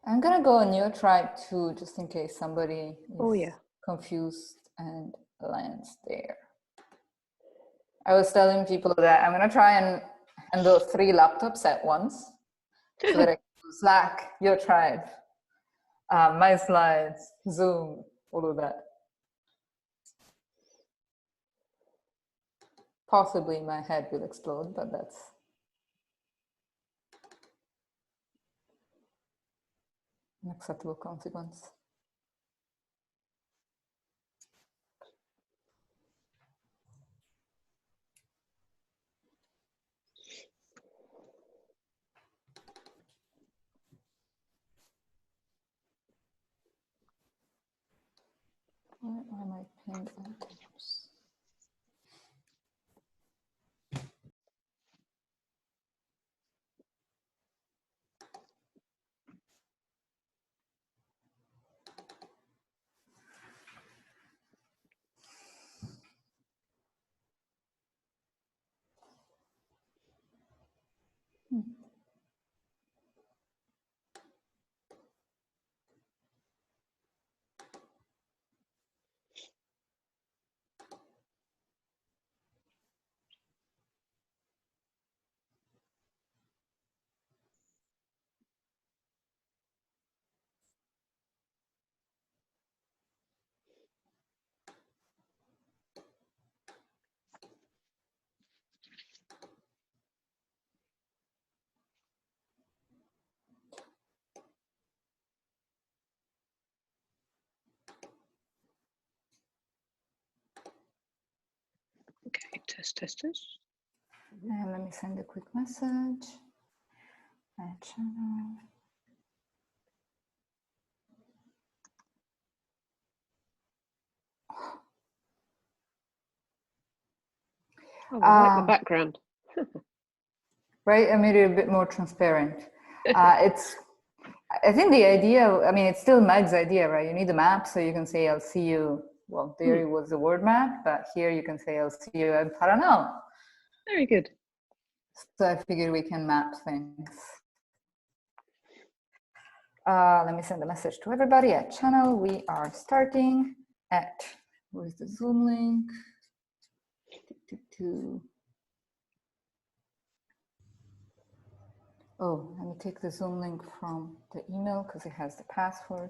I'm gonna go on your tribe too, just in case somebody is confused and lands there. I was telling people that I'm gonna try and handle 3 laptops at once, so that I can do Slack, your tribe, my slides, Zoom, all of that. Possibly my head will explode, but that's an acceptable consequence. Where are my pinned items? Okay, test. And let me send a quick message. Add channel. Oh, I like the background. Right, I made it a bit more transparent. I think the idea, I mean, it's still Meg's idea, right? You need a map, so you can say, I'll see you. Well, there was the word map, but here you can say, I'll see you at Paranal. Very good. So I figured we can map things. Let me send a message to everybody at channel. We are starting at, where's the Zoom link? Oh, let me take the Zoom link from the email because it has the password.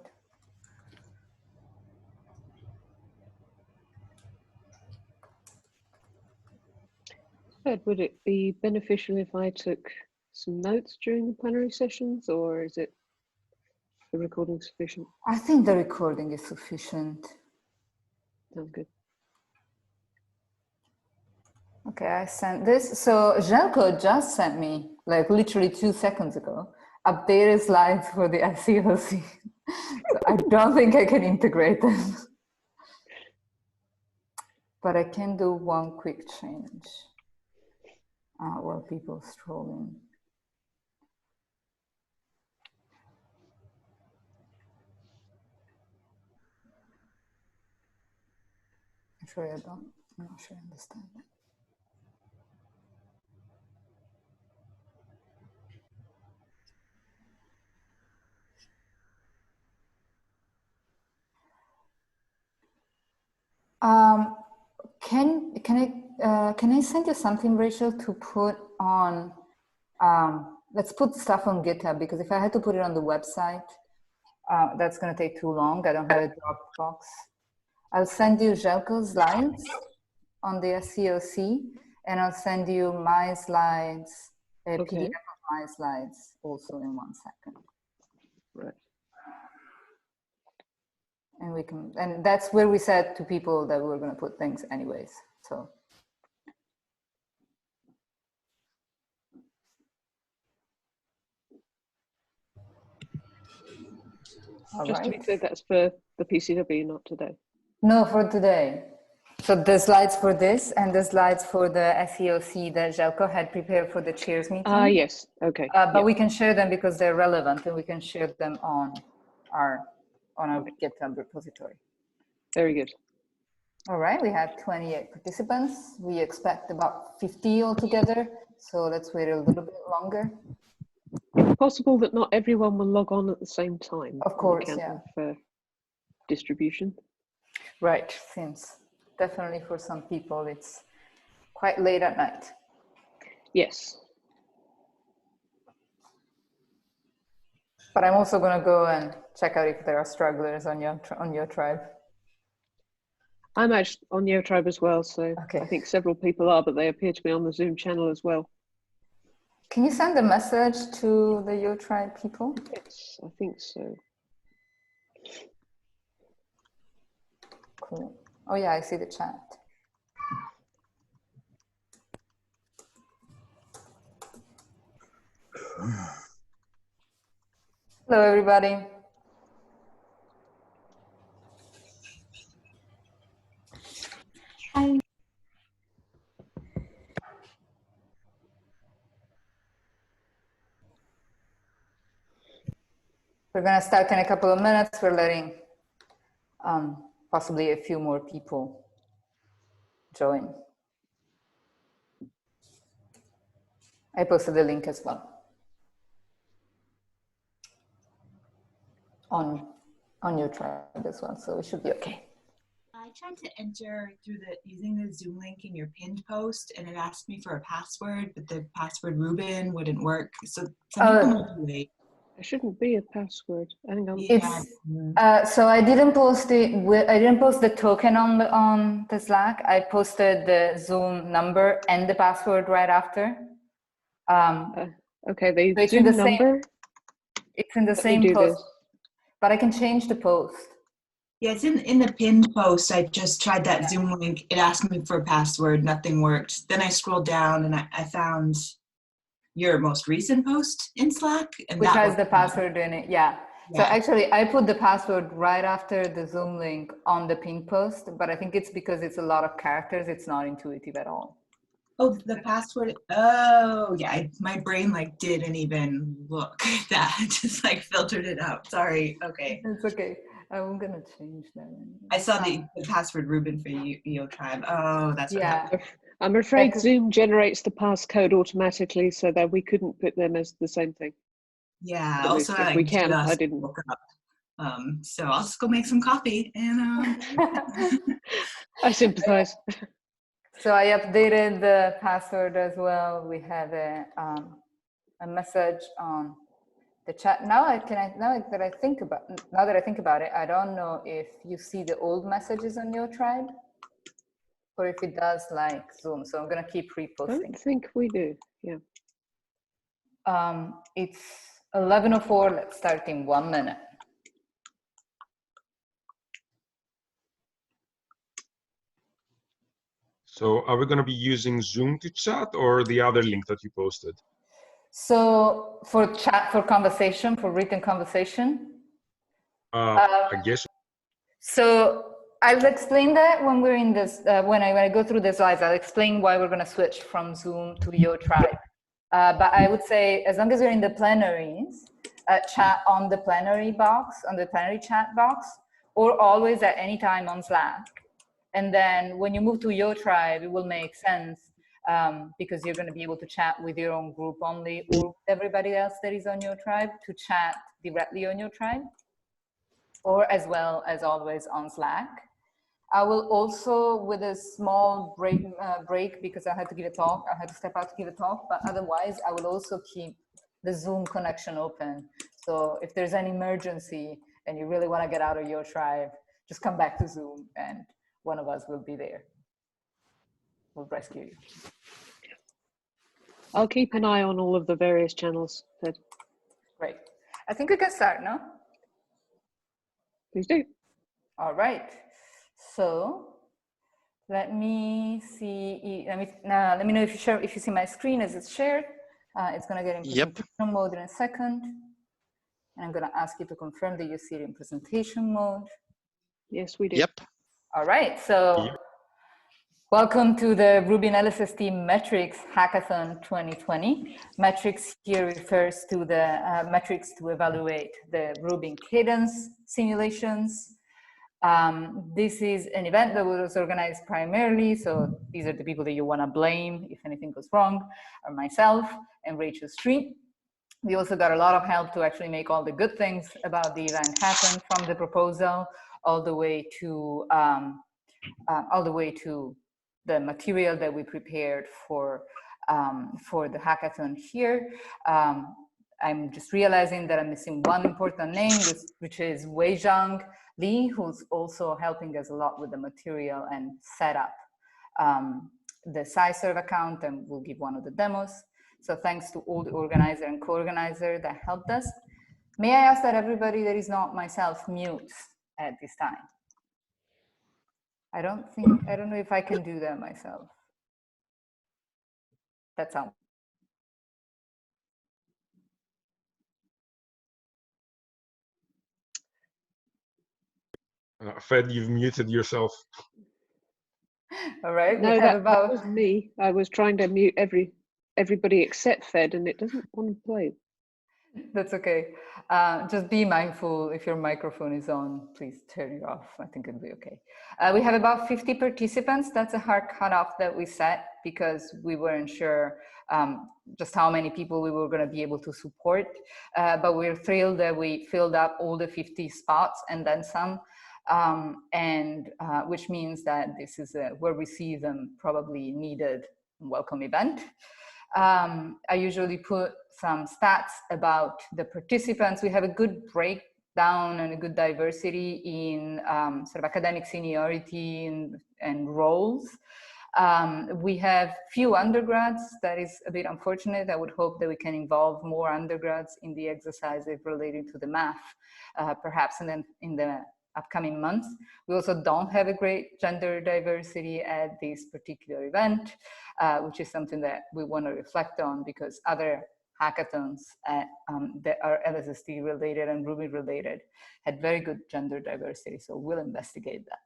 Ed, would it be beneficial if I took some notes during the plenary sessions, or is it the recording sufficient? I think the recording is sufficient. Sounds good. Okay, I sent this. So Željko just sent me, like literally 2 seconds ago, updated slides for the SCOC. So I don't think I can integrate them. But I can do one quick change while people scrolling. I'm not sure I understand that. Can I send you something, Rachel, to put on? Let's put stuff on GitHub, because if I had to put it on the website, that's going to take too long. I don't have a Dropbox. I'll send you Željko's slides on the SCOC, and I'll send you my slides, a PDF of my slides, also in 1 second. Right. And we can, and that's where we said to people that we were going to put things anyways. So. Just to be clear, that's for the PCW, not today. No, for today. So the slides for this and the slides for the SCOC that Željko had prepared for the chairs meeting. Yes, okay. But we can share them because they're relevant, and we can share them on our GitHub repository. Very good. All right, we have 28 participants. We expect about 50 altogether, so let's wait a little bit longer. It's possible that not everyone will log on at the same time. Of course, on account of distribution. Right, seems definitely for some people it's quite late at night. Yes. But I'm also going to go and check out if there are strugglers on your tribe. I'm actually on your tribe as well, so okay. I think several people are, but they appear to be on the Zoom channel as well. Can you send a message to the Yo Tribe people? Yes, I think so. Cool. Oh yeah, I see the chat. Hello, everybody. Hi. We're going to start in a couple of minutes. We're letting possibly a few more people join. I posted the link as well on your tribe as well, so we should be okay. I tried to enter using the Zoom link in your pinned post, and it asked me for a password, but the password Rubin wouldn't work. So some people might be late. There shouldn't be a password. Hang on. It's so I didn't post it. I didn't post the token on the Slack. I posted the Zoom number and the password right after. Okay, the so Zoom number. It's in the Let same me do post, this. but I can change the post. Yeah, it's in the pinned post. I just tried that Zoom link. It asked me for a password. Nothing worked. Then I scrolled down and I found your most recent post in Slack, and which that has the password in it. Yeah. So Yeah. actually, I put the password right after the Zoom link on the pin post, but I think it's because it's a lot of characters. It's not intuitive at all. Oh, the password. Oh, yeah. My brain like didn't even look at that. It just like filtered it out. Sorry. Okay. It's okay. I'm gonna change that. I saw the password Rubin for Yo Tribe. Oh, that's what happened. I'm afraid Zoom generates the passcode automatically, so that we couldn't put them as the same thing. Yeah. At Also, if we can. I didn't look up. So I'll just go make some coffee and. I sympathize. So I updated the password as well. We had a message on the chat. Now that I think about it, I don't know if you see the old messages on your tribe, or if it does like Zoom. So I'm gonna keep reposting. I don't think we do. Yeah. It's 11:04. Let's start in 1 minute. So are we going to be using Zoom to chat or the other link that you posted? So for chat, for conversation, for written conversation? I guess. So I'll explain that when we're in this, when I go through the slides, I'll explain why we're going to switch from Zoom to Yo Tribe. But I would say, as long as you're in the plenaries, chat on the plenary box, on the plenary chat box, or always at any time on Slack. And then when you move to Yo Tribe, it will make sense because you're going to be able to chat with your own group only, or everybody else that is on your tribe to chat directly on your tribe, or as well as always on Slack. I will also, with a small break because I had to give a talk, I had to step out to give a talk, but otherwise I will also keep the Zoom connection open. So if there's an emergency and you really want to get out of your tribe, just come back to Zoom and one of us will be there. We'll rescue you. I'll keep an eye on all of the various channels. Great. I think we can start, no? Please do. All right. So let me see. Let me know if you see my screen as it's shared. It's going to get in presentation mode in a second. And I'm going to ask you to confirm that you see it in presentation mode. Yes, we do. Yep. All right. So welcome to the Rubin LSST Metrics Hackathon 2020. Metrics here refers to the metrics to evaluate the Rubin Cadence simulations. This is an event that was organized primarily, so these are the people that you want to blame if anything goes wrong, are myself and Rachel Street. We also got a lot of help to actually make all the good things about the event happen, from the proposal all the way to the material that we prepared for the hackathon here. I'm just realizing that I'm missing one important name, which is Weixiong Li, who's also helping us a lot with the material and set up the SciServer account, and we'll give one of the demos. So thanks to all the organizer and co-organizer that helped us. May I ask that everybody that is not myself mutes at this time? I don't know if I can do that myself. That sounds. Fed, you've muted yourself. All right. No, that was me. I was trying to mute everybody except Fed, and it doesn't want to play. That's okay. Just be mindful if your microphone is on, please turn it off. I think it'll be okay. We have about 50 participants. That's a hard cutoff that we set because we weren't sure just how many people we were going to be able to support. But we're thrilled that we filled up all the 50 spots and then some. Which means that this is a well-received and probably needed welcome event. I usually put some stats about the participants. We have a good breakdown and a good diversity in sort of academic seniority and roles. We have few undergrads. That is a bit unfortunate. I would hope that we can involve more undergrads in the exercises related to the math, perhaps in the upcoming months. We also don't have a great gender diversity at this particular event, which is something that we want to reflect on because other hackathons that are LSST related and Rubin related had very good gender diversity, so we'll investigate that.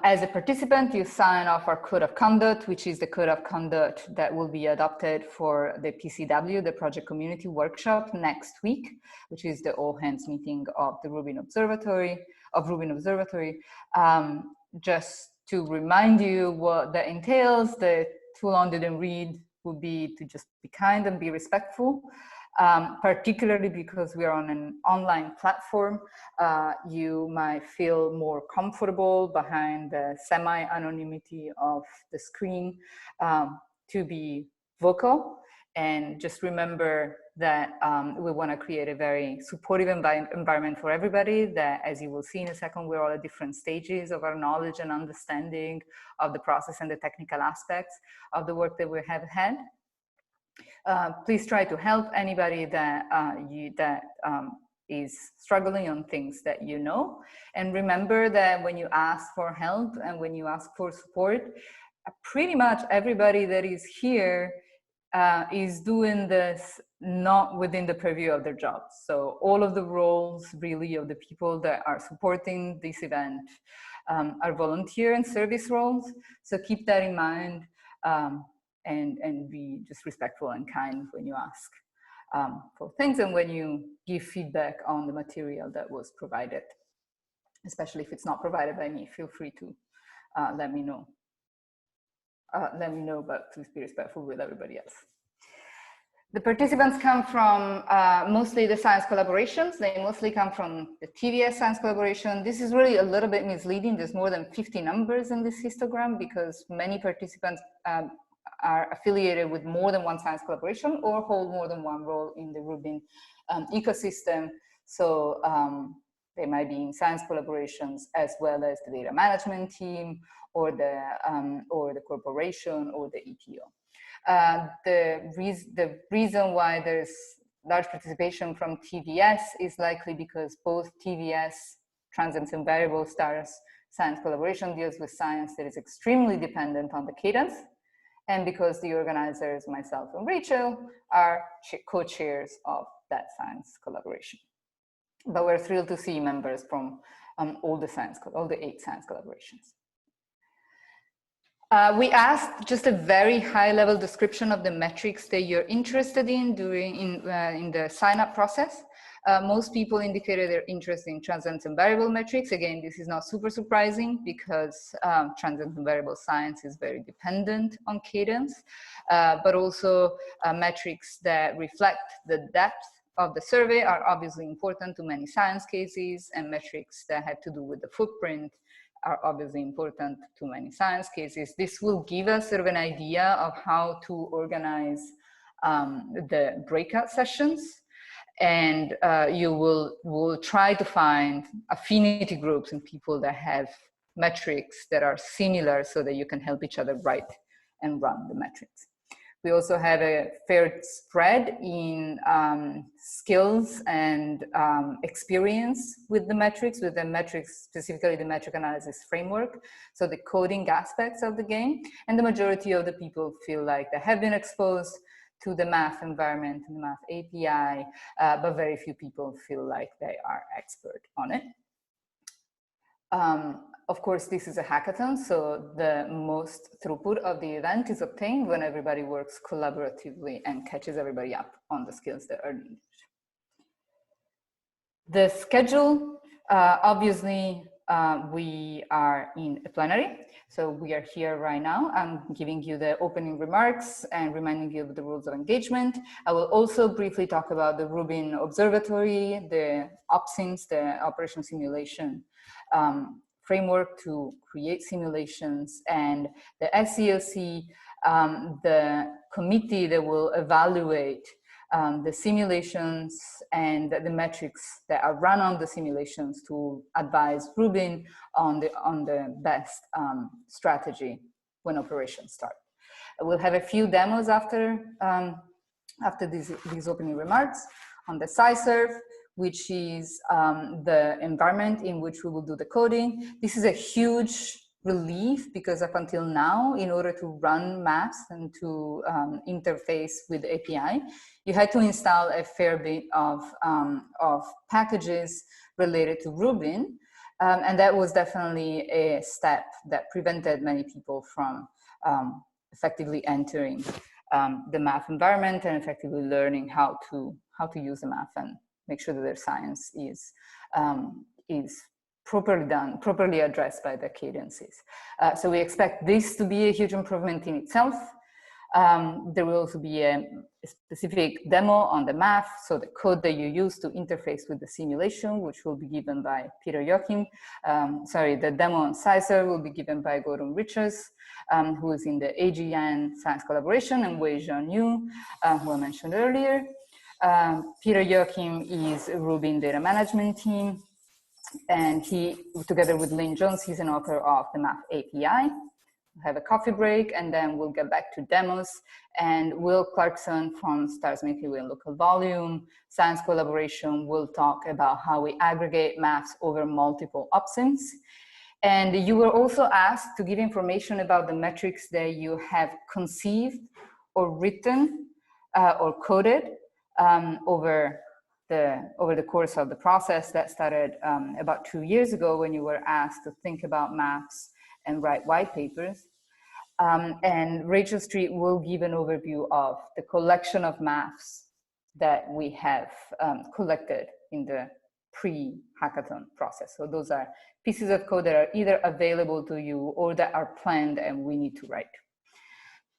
As a participant, you sign off our code of conduct, which is the code of conduct that will be adopted for the PCW, the Project Community Workshop, next week, which is the all-hands meeting of the Rubin Observatory. Just to remind you what that entails, the too long didn't read would be to just be kind and be respectful. Particularly because we are on an online platform, you might feel more comfortable behind the semi-anonymity of the screen to be vocal. And just remember that we want to create a very supportive environment for everybody, that as you will see in a second, we're all at different stages of our knowledge and understanding of the process and the technical aspects of the work that we have had. Please try to help anybody that is struggling on things that you know. And remember that when you ask for help and when you ask for support, pretty much everybody that is here is doing this not within the purview of their jobs. So all of the roles really of the people that are supporting this event are volunteer and service roles. So keep that in mind. And be just respectful and kind when you ask for things and when you give feedback on the material that was provided, especially if it's not provided by me. Feel free to let me know. But please be respectful with everybody else. The participants come from mostly the science collaborations. They mostly come from the TVS science collaboration. This is really a little bit misleading. There's more than 50 numbers in this histogram because many participants are affiliated with more than one science collaboration or hold more than one role in the Rubin ecosystem. So they might be in science collaborations as well as the data management team or the corporation or the ETO. The reason why there's large participation from TVS is likely because both TVS, Transients and Variable Stars science collaboration, deals with science that is extremely dependent on the cadence, and because the organizers, myself and Rachel, are co-chairs of that science collaboration. But we're thrilled to see members from all the 8 science collaborations. We asked just a very high-level description of the metrics that you're interested in in the sign-up process. Most people indicated their interest in transient and variable metrics. Again, this is not super surprising because transient and variable science is very dependent on Cadence, but also metrics that reflect the depth of the survey are obviously important to many science cases, and metrics that have to do with the footprint are obviously important to many science cases. This will give us sort of an idea of how to organize the breakout sessions, and you will try to find affinity groups and people that have metrics that are similar so that you can help each other write and run the metrics. We also have a fair spread in skills and experience with the metrics, specifically the metric analysis framework, so the coding aspects of the game. And the majority of the people feel like they have been exposed to the math environment and the math API, but very few people feel like they are expert on it. Of course, this is a hackathon, so the most throughput of the event is obtained when everybody works collaboratively and catches everybody up on the skills that are needed. The schedule, obviously, we are in a plenary, so we are here right now. I'm giving you the opening remarks and reminding you of the rules of engagement. I will also briefly talk about the Rubin Observatory, the OPSIMS, the Operation Simulation framework to create simulations, and the SCOC, the committee that will evaluate the simulations and the metrics that are run on the simulations to advise Rubin on the best strategy when operations start. We'll have a few demos after these opening remarks on the SciServer, which is the environment in which we will do the coding. This is a huge relief because up until now, in order to run maps and to interface with the API, you had to install a fair bit of packages related to Rubin. And that was definitely a step that prevented many people from effectively entering the math environment and effectively learning how to use the math and make sure that their science is properly done, properly addressed by the cadences. So we expect this to be a huge improvement in itself. There will also be a specific demo on the math, so the code that you use to interface with the simulation, which will be given by Peter Joachim. The demo on SciServer will be given by Gordon Richards, who is in the AGN Science Collaboration, and Weixiong, who I mentioned earlier. Peter Joachim is a Rubin data management team, and he, together with Lynn Jones, he's an author of the Math API. We'll have a coffee break, and then we'll get back to demos. And Will Clarkson from Stars Milky Way and Local Volume Science Collaboration will talk about how we aggregate maths over multiple OPSIMs. And you were also asked to give information about the metrics that you have conceived or written or coded over the course of the process that started about 2 years ago when you were asked to think about maps and write white papers. And Rachel Street will give an overview of the collection of maps that we have collected in the pre-hackathon process. So those are pieces of code that are either available to you or that are planned and we need to write.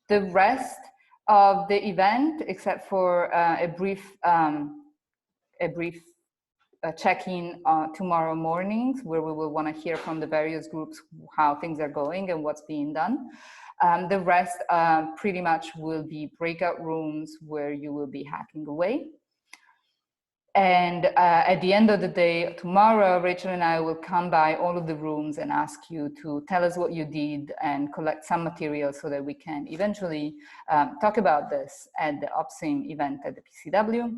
The rest of the event, except for a brief check-in tomorrow mornings, where we will want to hear from the various groups how things are going and what's being done. The rest pretty much will be breakout rooms where you will be hacking away. And at the end of the day, tomorrow, Rachel and I will come by all of the rooms and ask you to tell us what you did and collect some material so that we can eventually talk about this at the OPSIM event at the PCW,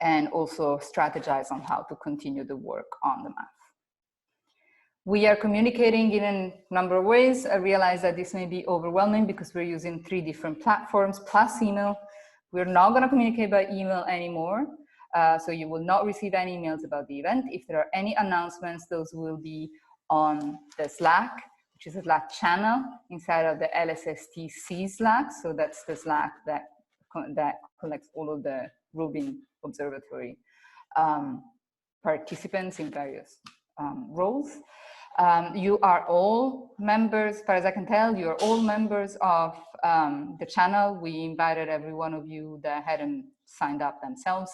and also strategize on how to continue the work on the math. We are communicating in a number of ways. I realize that this may be overwhelming because we're using 3 different platforms plus email. We're not going to communicate by email anymore. So you will not receive any emails about the event. If there are any announcements, those will be on the Slack, which is a Slack channel inside of the LSST C Slack. So that's the Slack that collects all of the Rubin Observatory participants in various roles. You are all members, as far as I can tell, you are all members of the channel. We invited every one of you that hadn't signed up themselves.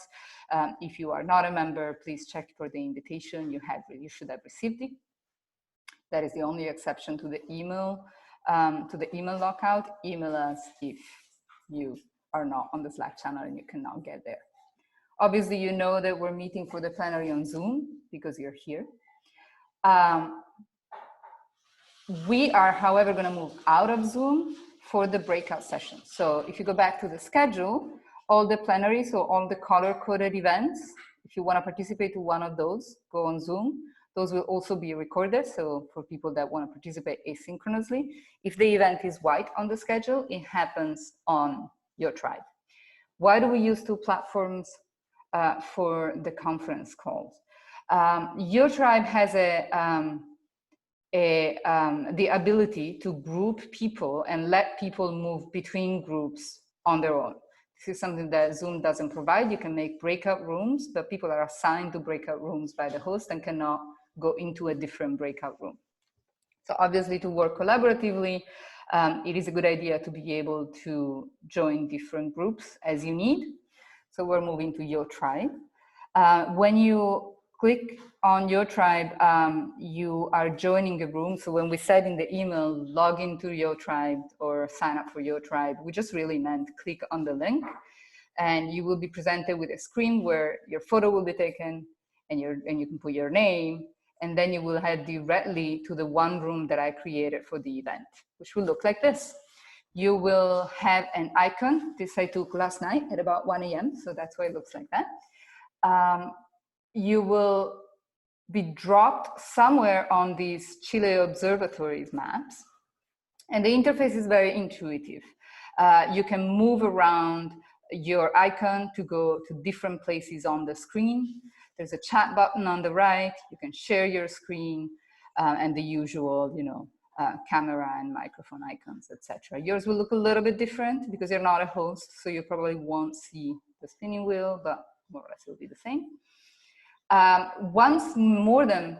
If you are not a member, please check for the invitation. You should have received it. That is the only exception to the email lockout. Email us if you are not on the Slack channel and you cannot get there. Obviously, you know that we're meeting for the plenary on Zoom because you're here. We are, however, going to move out of Zoom for the breakout session. So if you go back to the schedule, all the plenary, so all the color-coded events, if you want to participate to one of those, go on Zoom. Those will also be recorded, so for people that want to participate asynchronously. If the event is white on the schedule, it happens on your tribe. Why do we use two platforms for the conference calls? Your tribe has the ability to group people and let people move between groups on their own. This is something that Zoom doesn't provide. You can make breakout rooms, but people are assigned to breakout rooms by the host and cannot go into a different breakout room. So obviously, to work collaboratively, it is a good idea to be able to join different groups as you need. So we're moving to your tribe. When you click on your tribe, you are joining a room. So when we said in the email, log into your tribe or sign up for your tribe, we just really meant click on the link and you will be presented with a screen where your photo will be taken and you can put your name, and then you will head directly to the one room that I created for the event, which will look like this. You will have an icon. This I took last night at about 1 a.m. So that's why it looks like that. You will be dropped somewhere on these Chile observatories maps. And the interface is very intuitive. You can move around your icon to go to different places on the screen. There's a chat button on the right. You can share your screen and the usual, camera and microphone icons, etc. Yours will look a little bit different because you're not a host, so you probably won't see the spinning wheel, but more or less it will be the same. Once more than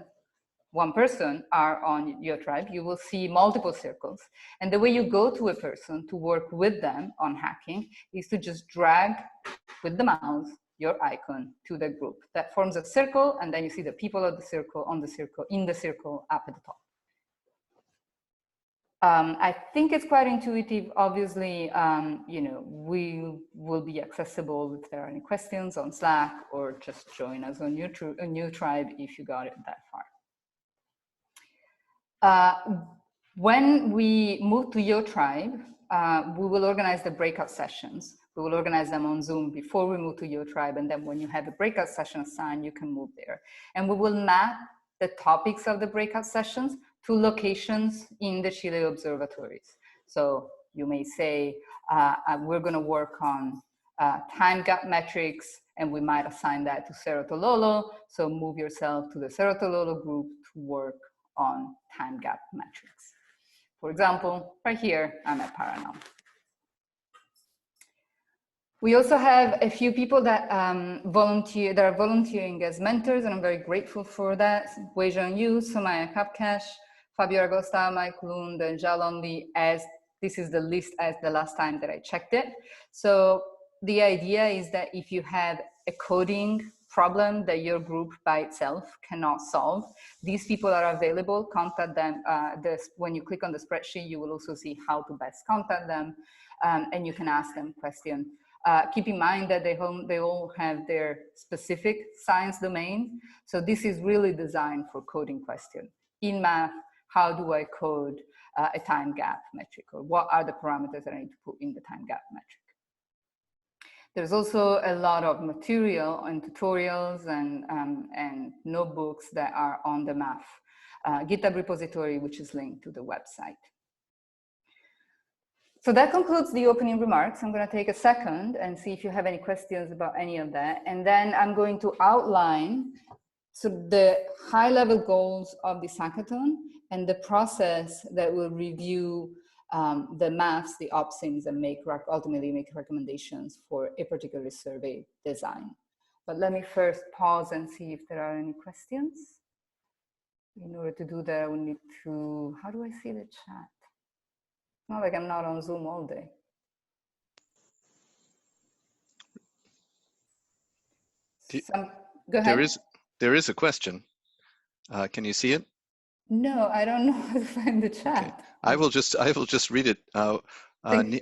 one person are on your tribe, you will see multiple circles. And the way you go to a person to work with them on hacking is to just drag with the mouse your icon to the group. That forms a circle, and then you see the people of the circle, on the circle, in the circle up at the top. I think it's quite intuitive. Obviously, we will be accessible if there are any questions on Slack, or just join us on a new tribe if you got it that far. When we move to your tribe, we will organize the breakout sessions. We will organize them on Zoom before we move to your tribe, and then when you have a breakout session assigned, you can move there. And we will map the topics of the breakout sessions to locations in the Chile observatories. So you may say, we're going to work on time gap metrics, and we might assign that to Cerro Tololo. So move yourself to the Cerro Tololo group to work on time gap metrics. For example, right here, I'm at Paranal. We also have a few people that are volunteering as mentors, and I'm very grateful for that. Weixiong Yu, Somaya Kapkash, Fabio Agosta, Mike Lund, and Jalonli, as this is the list as the last time that I checked it. So the idea is that if you have a coding problem that your group by itself cannot solve, these people are available. Contact them. When you click on the spreadsheet, you will also see how to best contact them, and you can ask them questions. Keep in mind that they all have their specific science domain. So this is really designed for coding questions. In math, how do I code a time gap metric? Or what are the parameters that I need to put in the time gap metric? There's also a lot of material and tutorials and notebooks that are on the math GitHub repository, which is linked to the website. So that concludes the opening remarks. I'm going to take a second and see if you have any questions about any of that. And then I'm going to outline the high-level goals of this hackathon and the process that will review the maths, the opsims, and ultimately make recommendations for a particular survey design. But let me first pause and see if there are any questions. In order to do that, I will need to, how do I see the chat? Not like I'm not on Zoom all day. Go ahead. There is a question. Can you see it? No, I don't know how to find the chat. Okay. I will just read it.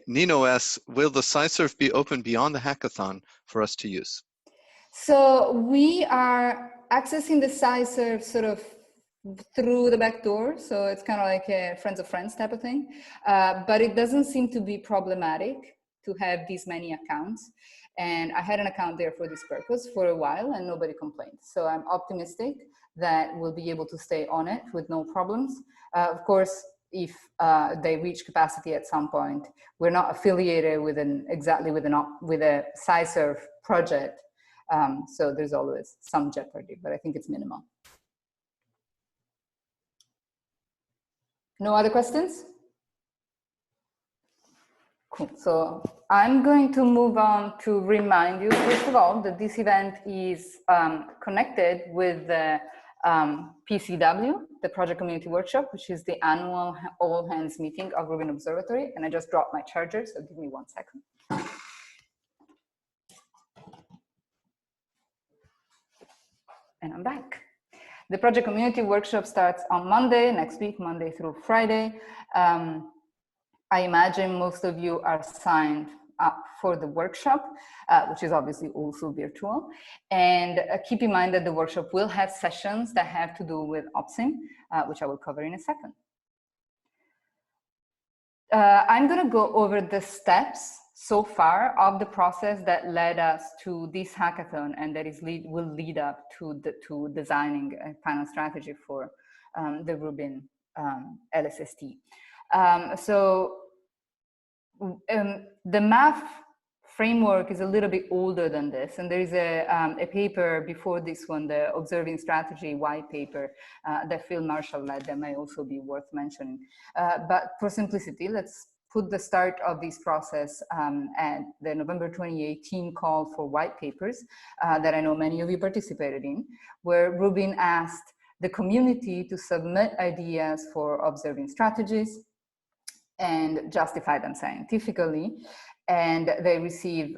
Nino asks, will the SciServer be open beyond the hackathon for us to use? So we are accessing the SciServer sort of through the back door. So it's kind of like a friends of friends type of thing. But it doesn't seem to be problematic to have these many accounts. And I had an account there for this purpose for a while and nobody complained. So I'm optimistic that we'll be able to stay on it with no problems. Of course, if they reach capacity at some point, we're not affiliated with with a SciServer project. So there's always some jeopardy, but I think it's minimal. No other questions? Cool. So I'm going to move on to remind you, first of all, that this event is connected with the PCW, the Project Community Workshop, which is the annual all hands meeting of Rubin Observatory. And I just dropped my charger, so give me 1 second. And I'm back. The Project Community Workshop starts on Monday, next week, Monday through Friday. I imagine most of you are signed up for the workshop, which is obviously also virtual. And keep in mind that the workshop will have sessions that have to do with OPSIM, which I will cover in a second. I'm going to go over the steps so far of the process that led us to this hackathon, and that will lead up to designing a final strategy for the Rubin LSST. The math framework is a little bit older than this, and there is a paper before this one, the Observing Strategy white paper that Phil Marshall led, that may also be worth mentioning. But for simplicity, let's put the start of this process at the November 2018 call for white papers that I know many of you participated in, where Rubin asked the community to submit ideas for observing strategies and justify them scientifically. And they received,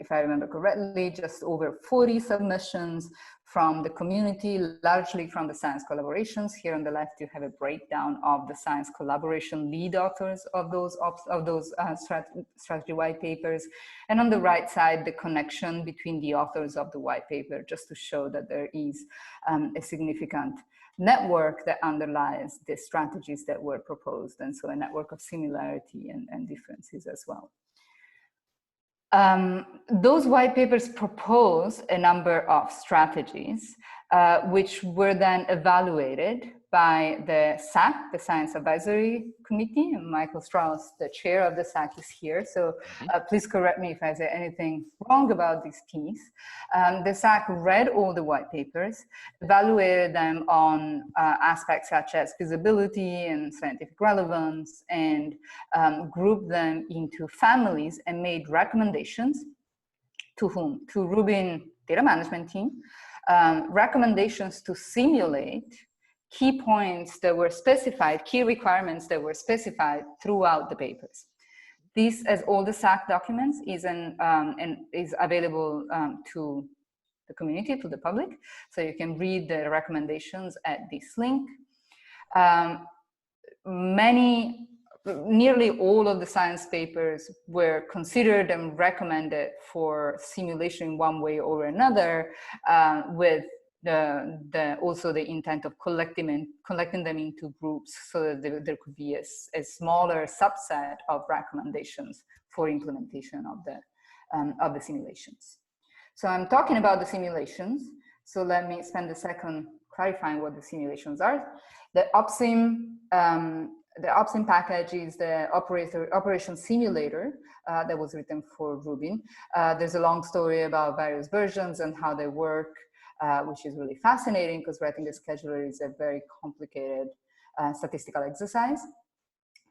if I remember correctly, just over 40 submissions from the community, largely from the science collaborations. Here on the left, you have a breakdown of the science collaboration lead authors of those strategy white papers. And on the right side, the connection between the authors of the white paper, just to show that there is a significant network that underlies the strategies that were proposed. And so a network of similarity and differences as well. Those white papers propose a number of strategies, which were then evaluated by the SAC, the Science Advisory Committee, and Michael Strauss, the chair of the SAC, is here. So please correct me if I say anything wrong about this piece. The SAC read all the white papers, evaluated them on aspects such as feasibility and scientific relevance, and grouped them into families and made recommendations to whom? To Rubin data management team, recommendations to simulate key points that were specified, key requirements that were specified throughout the papers. This, as all the SAC documents, is available to the community, to the public. So you can read the recommendations at this link. Nearly all of the science papers were considered and recommended for simulation in one way or another, with also the intent of collecting them into groups so that there could be a smaller subset of recommendations for implementation of the simulations. So I'm talking about the simulations. So let me spend a second clarifying what the simulations are. The OPSIM package is the operation simulator that was written for Rubin. There's a long story about various versions and how they work, which is really fascinating because writing a scheduler is a very complicated statistical exercise.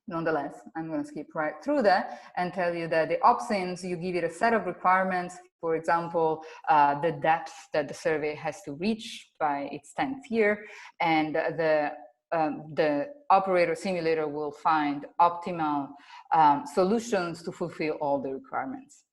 Nonetheless, I'm going to skip right through that and tell you that the opsins, you give it a set of requirements. For example, the depth that the survey has to reach by its 10th year, and the operator simulator will find optimal solutions to fulfill all the requirements.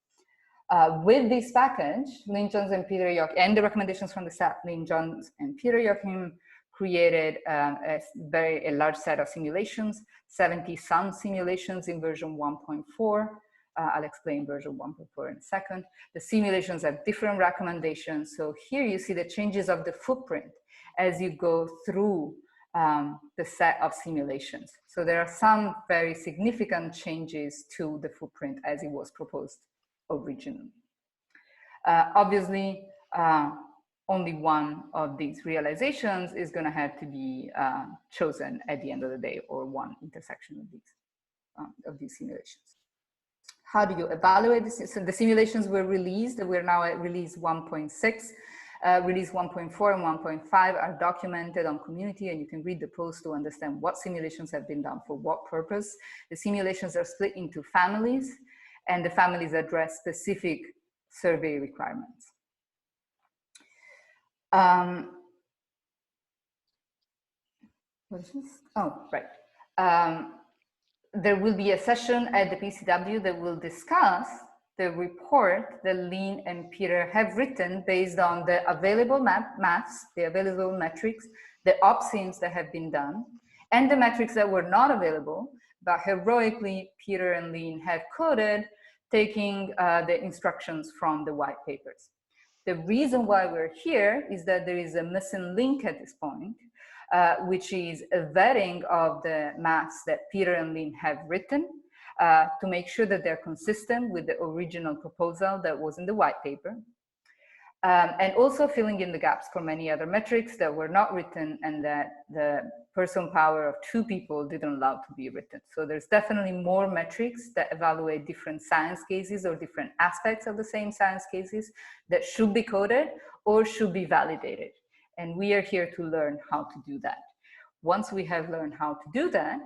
With this package, Lynn Jones and Peter Joachim, and the recommendations from the staff, Lynn Jones and Peter Joachim created a large set of simulations, 70-some simulations in version 1.4. I'll explain version 1.4 in a second. The simulations have different recommendations. So here you see the changes of the footprint as you go through the set of simulations. So there are some very significant changes to the footprint as it was proposed originally. Obviously, only one of these realizations is going to have to be chosen at the end of the day, or one intersection of these simulations. How do you evaluate this? So the simulations were released. We're now at release 1.6. Release 1.4 and 1.5 are documented on community, and you can read the post to understand what simulations have been done for what purpose. The simulations are split into families, and the families address specific survey requirements. What is this? Oh, right. There will be a session at the PCW that will discuss the report that Lynn and Peter have written based on the available maths, the available metrics, the opsins that have been done, and the metrics that were not available, but heroically Peter and Lynn have coded, taking the instructions from the white papers. The reason why we're here is that there is a missing link at this point, which is a vetting of the maths that Peter and Lynn have written to make sure that they're consistent with the original proposal that was in the white paper. And also filling in the gaps for many other metrics that were not written and that the person power of 2 people didn't allow to be written. So there's definitely more metrics that evaluate different science cases or different aspects of the same science cases that should be coded or should be validated. And we are here to learn how to do that. Once we have learned how to do that,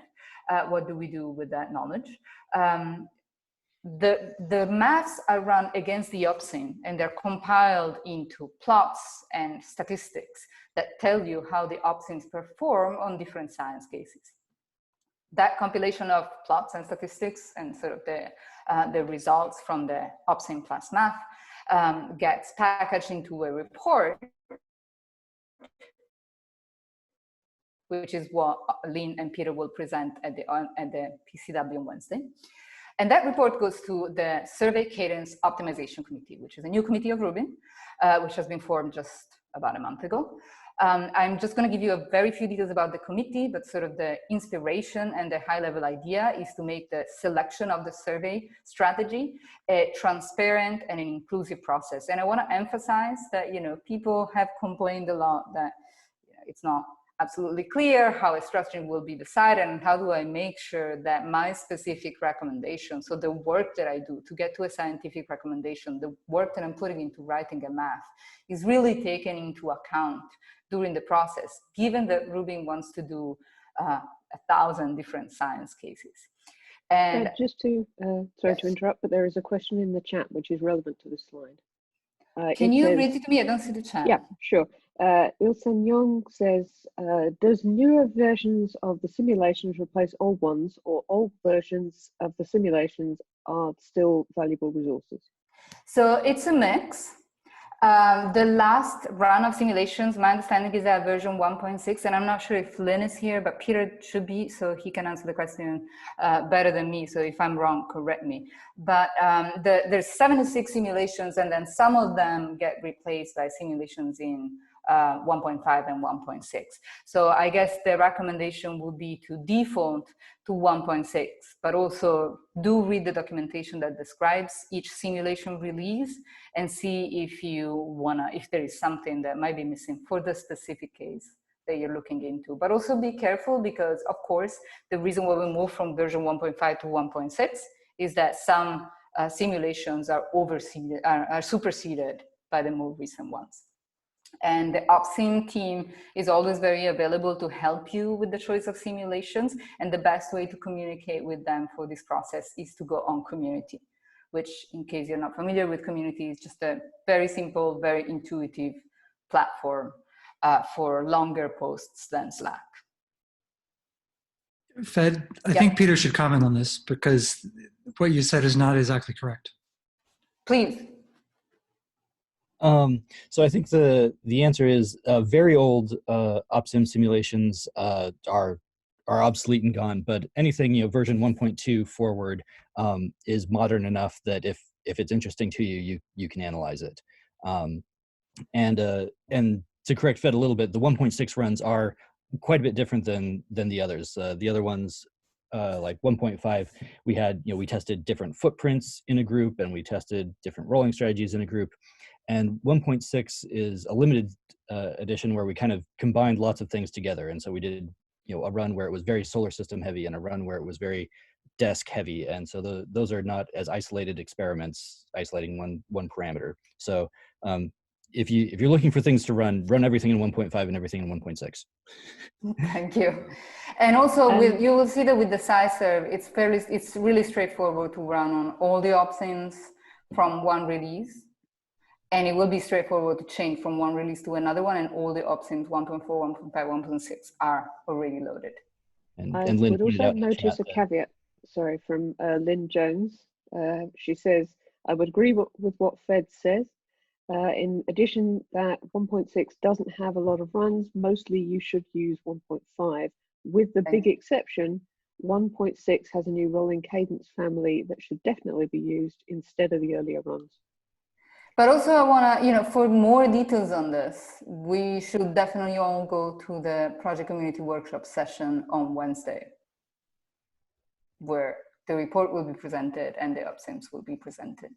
what do we do with that knowledge? The maths are run against the opsin, and they're compiled into plots and statistics that tell you how the opsins perform on different science cases. That compilation of plots and statistics and sort of the results from the opsin plus math gets packaged into a report, which is what Lynn and Peter will present at the PCW on Wednesday. And that report goes to the Survey Cadence Optimization Committee, which is a new committee of Rubin, which has been formed just about a month ago. I'm just going to give you a very few details about the committee, but sort of the inspiration and the high-level idea is to make the selection of the survey strategy a transparent and an inclusive process. And I want to emphasize that, you know, people have complained a lot that it's not absolutely clear how a strategy will be decided, and how do I make sure that my specific recommendation, so the work that I do to get to a scientific recommendation, the work that I'm putting into writing a math, is really taken into account during the process, given that Rubin wants to do 1,000 different science cases. And just to, sorry to interrupt, but there is a question in the chat which is relevant to the slide. Can you read it to me? I don't see the chat. Yeah, sure. Ilsen Young says, does newer versions of the simulations replace old ones, or old versions of the simulations are still valuable resources? So it's a mix. The last run of simulations, my understanding is that version 1.6, and I'm not sure if Lynn is here, but Peter should be, so he can answer the question better than me. So if I'm wrong, correct me. But there's 76 simulations, and then some of them get replaced by simulations in 1.5 and 1.6. So I guess the recommendation would be to default to 1.6, but also do read the documentation that describes each simulation release and see if if there is something that might be missing for the specific case that you're looking into. But also be careful, because of course, the reason why we move from version 1.5 to 1.6 is that some simulations are superseded by the more recent ones. And the OpSim team is always very available to help you with the choice of simulations. And the best way to communicate with them for this process is to go on Community, which, in case you're not familiar with Community, is just a very simple, very intuitive platform for longer posts than Slack. Fed, I think Peter should comment on this because what you said is not exactly correct. Please. So I think the answer is very old OpSim simulations are obsolete and gone, but anything version 1.2 forward is modern enough that if it's interesting to you, you can analyze it. And to correct Fed a little bit, the 1.6 runs are quite a bit different than the others. The other ones, like 1.5, we had we tested different footprints in a group, and we tested different rolling strategies in a group. And 1.6 is a limited edition where we kind of combined lots of things together. And so we did a run where it was very solar system heavy and a run where it was very desk heavy. And so those are not as isolated experiments, isolating one parameter. So if you're looking for things to run everything in 1.5 and everything in 1.6. Thank you. And also you will see that with the SciServer, it's really straightforward to run on all the OpSims from one release. And it will be straightforward to change from one release to another one, and all the OpSims 1.4, 1.5, 1.6 are already loaded. And Lynn would also notice a caveat, sorry, from Lynn Jones. She says, I would agree with what Fed says. In addition, that 1.6 doesn't have a lot of runs. Mostly you should use 1.5, with the big exception, 1.6 has a new rolling cadence family that should definitely be used instead of the earlier runs. But also I want to, for more details on this, we should definitely all go to the project community workshop session on Wednesday, where the report will be presented and the OpSims will be presented.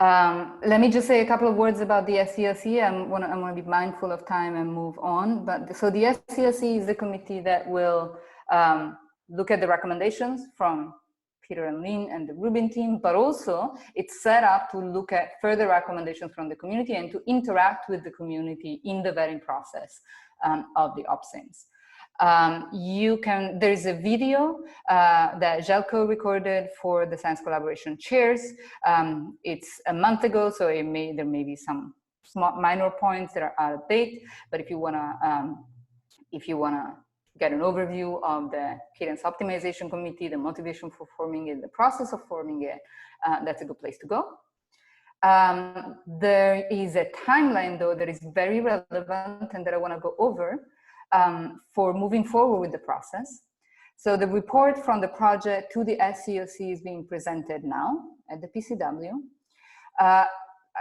Let me just say a couple of words about the SCOC. I want to be mindful of time and move on. But so the SCOC is the committee that will look at the recommendations from Peter and Lynn and the Rubin team, but also it's set up to look at further recommendations from the community and to interact with the community in the vetting process of the OpSims. There is a video that Željko recorded for the Science Collaboration Chairs. It's a month ago, so there may be some small minor points that are out of date, but if you wanna get an overview of the Cadence Optimization Committee, the motivation for forming it, the process of forming it, that's a good place to go. There is a timeline, though, that is very relevant and that I want to go over for moving forward with the process. So the report from the project to the SCOC is being presented now at the PCW.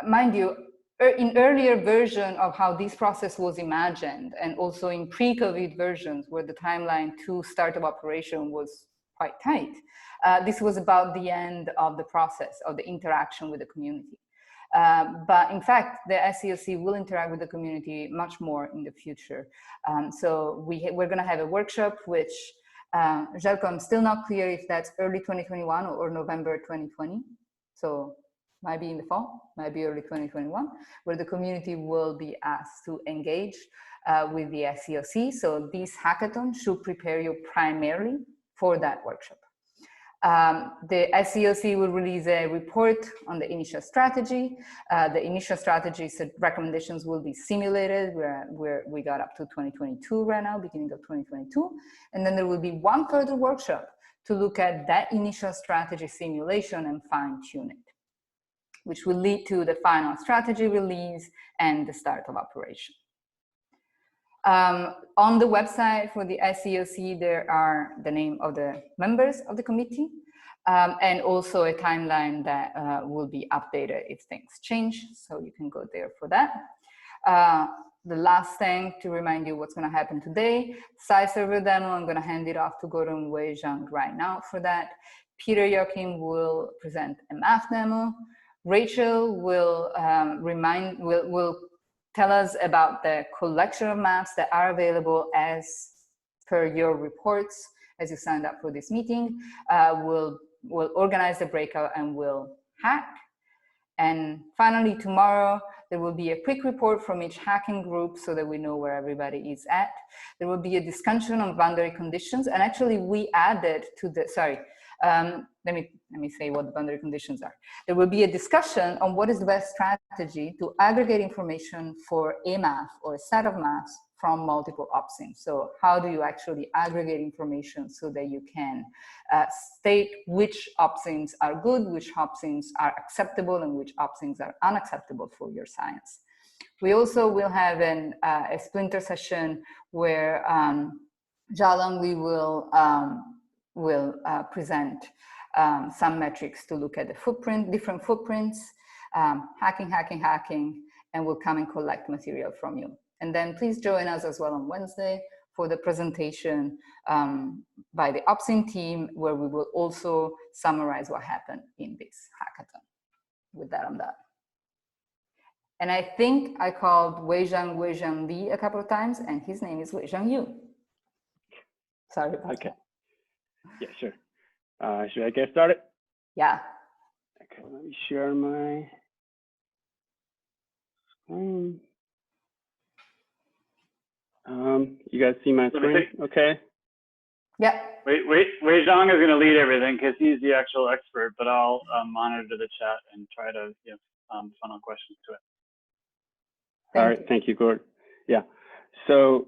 Mind you, in earlier version of how this process was imagined, and also in pre-COVID versions where the timeline to start of operation was quite tight, this was about the end of the process of the interaction with the community. But in fact, the SCOC will interact with the community much more in the future. So we're going to have a workshop, which, Željko, I'm still not clear if that's early 2021 or November 2020. So might be in the fall, might be early 2021, where the community will be asked to engage with the SCOC. So this hackathon should prepare you primarily for that workshop. The SCOC will release a report on the initial strategy. The initial strategy recommendations will be simulated, where we got up to 2022 right now, beginning of 2022. And then there will be one further workshop to look at that initial strategy simulation and fine tune it, which will lead to the final strategy release and the start of operation. On the website for the SCOC, there are the name of the members of the committee, and also a timeline that will be updated if things change, so you can go there for that. The last thing to remind you what's going to happen today, SciServer demo, I'm going to hand it off to Gordon Weixiong right now for that. Peter Joachim will present a math demo. Rachel will will tell us about the collection of maps that are available as per your reports as you signed up for this meeting. We'll organize the breakout and we'll hack. And finally, tomorrow, there will be a quick report from each hacking group so that we know where everybody is at. There will be a discussion on boundary conditions. And actually, we added to the, sorry, let me say what the boundary conditions are. There will be a discussion on what is the best strategy to aggregate information for a math or a set of maths from multiple opsims. So how do you actually aggregate information so that you can state which opsims are good, which opsims are acceptable, and which opsims are unacceptable for your science. We also will have a splinter session where Jalan will present some metrics to look at the footprint, different footprints, hacking, and we'll come and collect material from you. And then please join us as well on Wednesday for the presentation by the Opsim team, where we will also summarize what happened in this hackathon. With that, I'm done. And I think I called Weixiong Li a couple of times, and his name is Weixiong Yu. Sorry about that. Yeah, sure. Should I get started? Yeah. Okay, let me share my screen. You guys see my screen? Okay. Yeah. Weixiong is going to lead everything because he's the actual expert, but I'll monitor the chat and try to funnel questions to it. All right, thank you, Gord. Yeah. So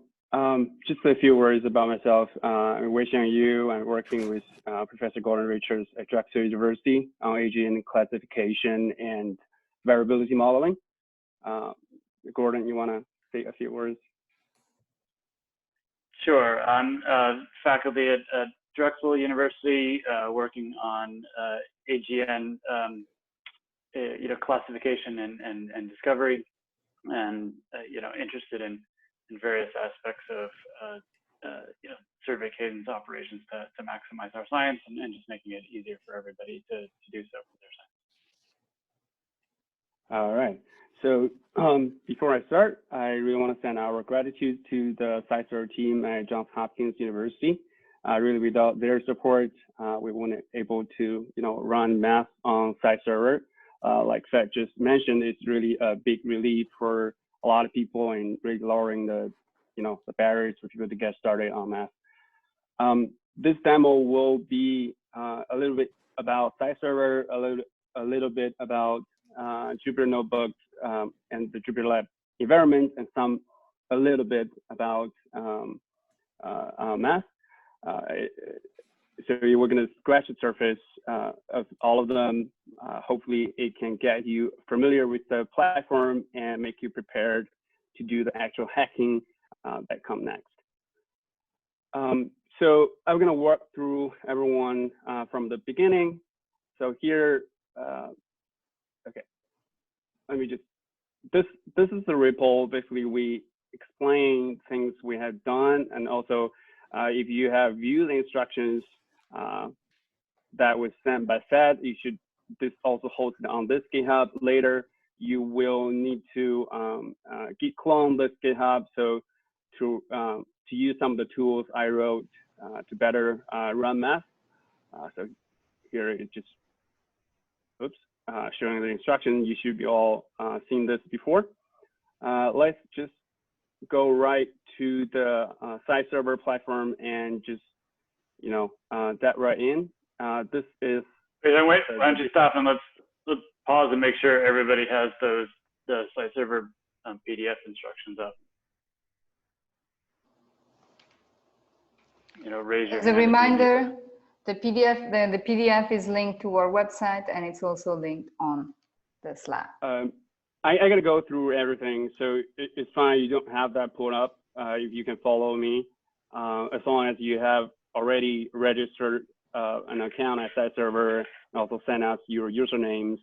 just a few words about myself. I'm Weixiong Yu. I'm working with Professor Gordon Richards at Drexel University on AGN classification and variability modeling. Gordon, you want to say a few words? Sure. I'm faculty at Drexel University, working on AGN, classification and discovery, and interested in various aspects of survey cadence operations to maximize our science and just making it easier for everybody to do so for their science. All right. So before I start, I really want to send our gratitude to the SciServer team at Johns Hopkins University. Really, without their support, we wouldn't able to, run math on SciServer. Like Fed just mentioned, it's really a big relief for a lot of people and really lowering the, the barriers for people to get started on math. This demo will be a little bit about SciServer, a little bit about Jupyter Notebooks and the Jupyter Lab environment, and a little bit about math. So we're going to scratch the surface of all of them. Hopefully it can get you familiar with the platform and make you prepared to do the actual hacking that come next. So I'm going to walk through everyone from the beginning. So here, okay, let me just, this is the REPL. Basically, we explain things we have done, and also if you have viewed the instructions that was sent by Fed, you should, this also hosted on this GitHub. Later, you will need to git clone this GitHub, so to use some of the tools I wrote to better run math. So here it just, oops, showing the instructions. You should be all seen this before. Let's just go right to the SciServer platform and just, that right in. This is. Wait, why don't you stop and let's pause and make sure everybody has the SciServer PDF instructions up. Raise your hand. As a reminder, the PDF is linked to our website, and it's also linked on the Slack. I got to go through everything, so it's fine. You don't have that pulled up. If you can follow me, as long as you have already registered an account at SciServer, and also send out your usernames,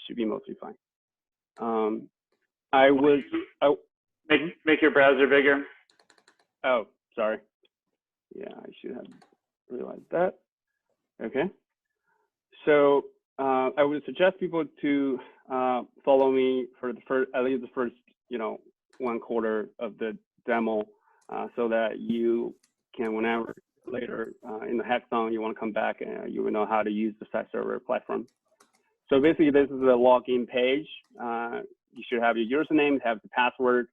should be mostly fine. Make your browser bigger. Oh, sorry. Yeah, I should have realized that. Okay. So I would suggest people to follow me for the first, at least the first, 1/4 of the demo, so that you can, whenever later in the hackathon you want to come back, and you will know how to use the SciServer platform. So basically, this is a login page. You should have your username, have the password.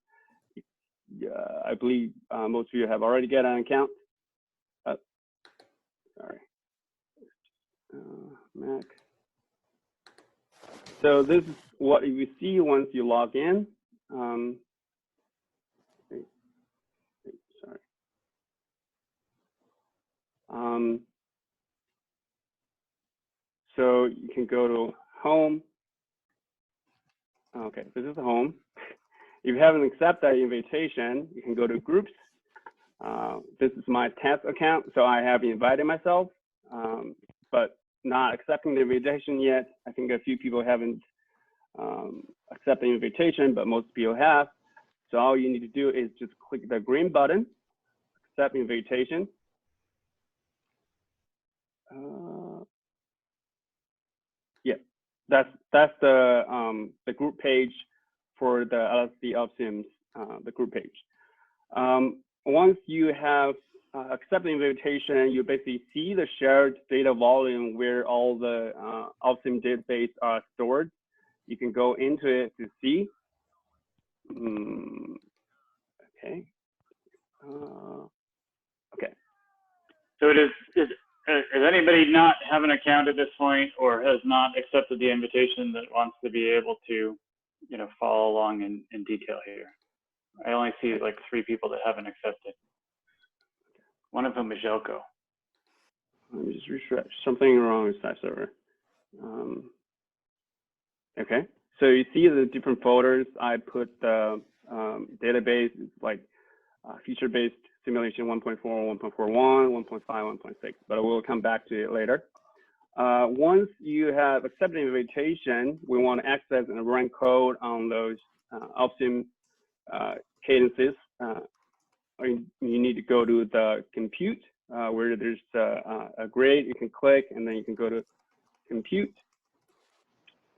I believe most of you have already got an account. Sorry, Mac. So this is what you see once you log in. Sorry. So you can go to home. Okay, this is the home. If you haven't accepted that invitation, you can go to groups. This is my test account, so I have invited myself, but not accepting the invitation yet. I think a few people haven't accepted the invitation, but most people have. So all you need to do is just click the green button, accept invitation. Yeah, that's the group page for the LSST OpSIMs, the group page. Once you have accepted the invitation, you basically see the shared data volume where all the OpSIM database are stored. You can go into it to see. Okay. Okay. So it is. Does anybody not have an account at this point, or has not accepted the invitation that wants to be able to, follow along in detail here? I only see like 3 people that haven't accepted. One of them is Jelko. Let me just refresh. Something wrong with SciServer. Okay, so you see the different folders. I put the database, like feature-based simulation 1.4, 1.41, 1.5, 1.6, but we'll come back to it later. Once you have accepted the invitation, we want to access and run code on those OpSIM cadences. You need to go to the compute, where there's a grid. You can click, and then you can go to compute.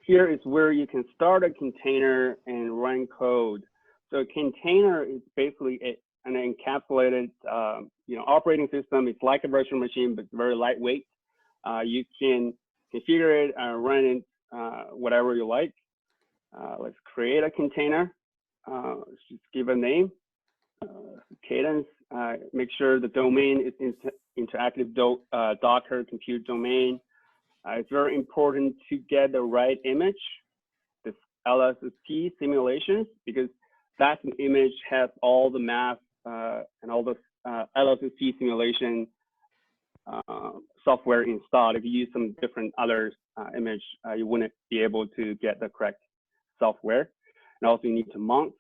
Here is where you can start a container and run code. So a container is basically an encapsulated operating system. It's like a virtual machine, but it's very lightweight. You can configure it and run it whatever you like. Let's create a container. Let's just give a name. Cadence. Make sure the domain is interactive Docker compute domain. It's very important to get the right image, this LSST simulations, because that image has all the math and all the LSST simulation software installed. If you use some different other image, you wouldn't be able to get the correct software. And also you need to mount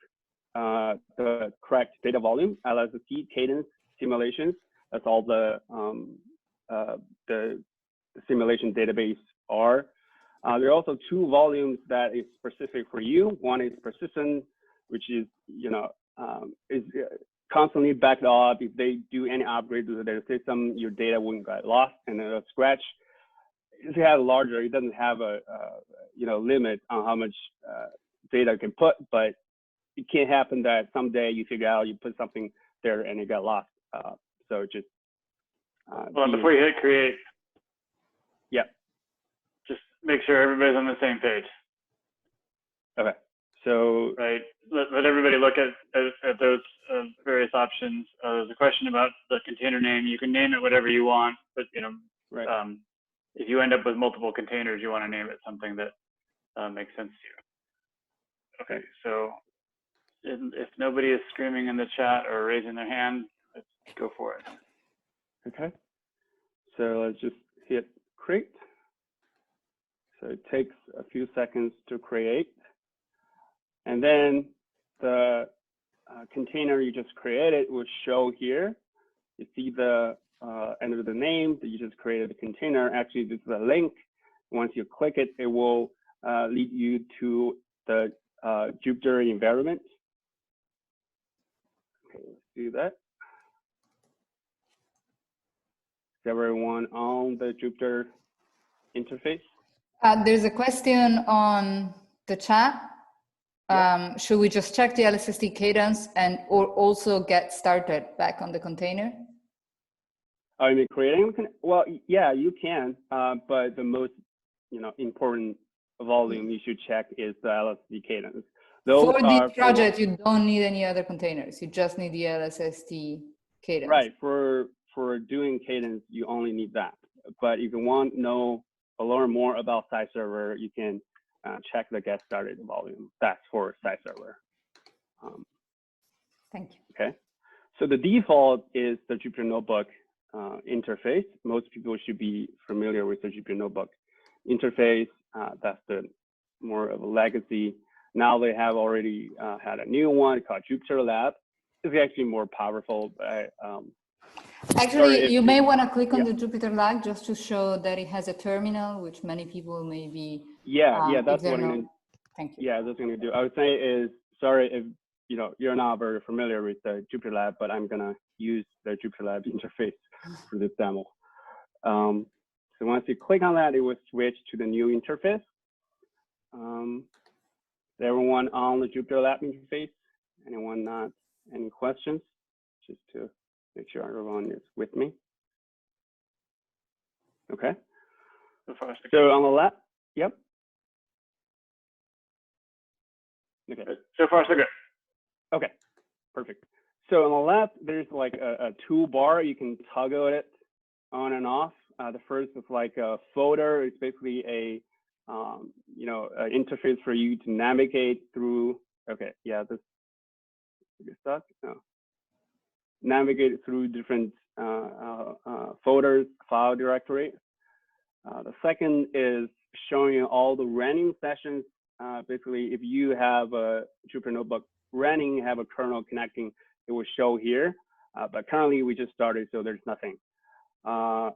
the correct data volume, LSST, Cadence simulations. That's all the simulation database are. There are also 2 volumes that is specific for you. One is persistent, which is is constantly backed up. If they do any upgrade to their system, your data wouldn't get lost. And then a scratch, if you have larger, it doesn't have a limit on how much data it can put, but it can't happen that someday you figure out you put something there and it got lost. So just well, before you hit create, yeah, just make sure everybody's on the same page. Okay. So right, let everybody look at those various options. There's a question about the container name. You can name it whatever you want, but right. If you end up with multiple containers, you want to name it something that makes sense to you. Okay, so if nobody is screaming in the chat or raising their hand, let's go for it. Okay, so let's just hit create. So it takes a few seconds to create. And then the container you just created will show here. You see the under the name that you just created the container. Actually, this is a link. Once you click it, it will lead you to the Jupyter environment. Okay, let's do that. Is everyone on the Jupyter interface? There's a question on the chat. Should we just check the LSST cadence or also get started back on the container? I mean, creating, well, yeah, you can, but the most important volume you should check is the LSST cadence. Those for are this project, you don't need any other containers. You just need the LSST cadence. Right. For doing cadence, you only need that. But if you want to know or learn more about SciServer, you can check the get started volume. That's for SciServer. Thank you. Okay. So the default is the Jupyter Notebook interface. Most people should be familiar with the Jupyter Notebook interface. That's the more of a legacy. Now they have already had a new one called Jupyter Lab. It's actually more powerful. But, actually, you may want to click on the Jupyter Lab just to show that it has a terminal, which many people may be. Yeah, that's what I'm going to. Thank you. Yeah, that's what I'm going to do. I would say is, sorry if you're not very familiar with the Jupyter Lab, but I'm going to use the Jupyter Lab interface for this demo. So once you click on that, it will switch to the new interface. Everyone on the Jupyter Lab interface? Anyone not? Any questions? Just to make sure everyone is with me. Okay. So on the left, yep. Okay. So far, so good. Okay, perfect. So on the left, there's like a toolbar. You can toggle it on and off. The first is like a folder. It's basically a an interface for you to navigate through. Okay, yeah, this is stuck. No. Navigate through different folders, file directory. The second is showing you all the running sessions. Basically, if you have a Jupyter Notebook running, have a kernel connecting, it will show here. But currently, we just started, so there's nothing. And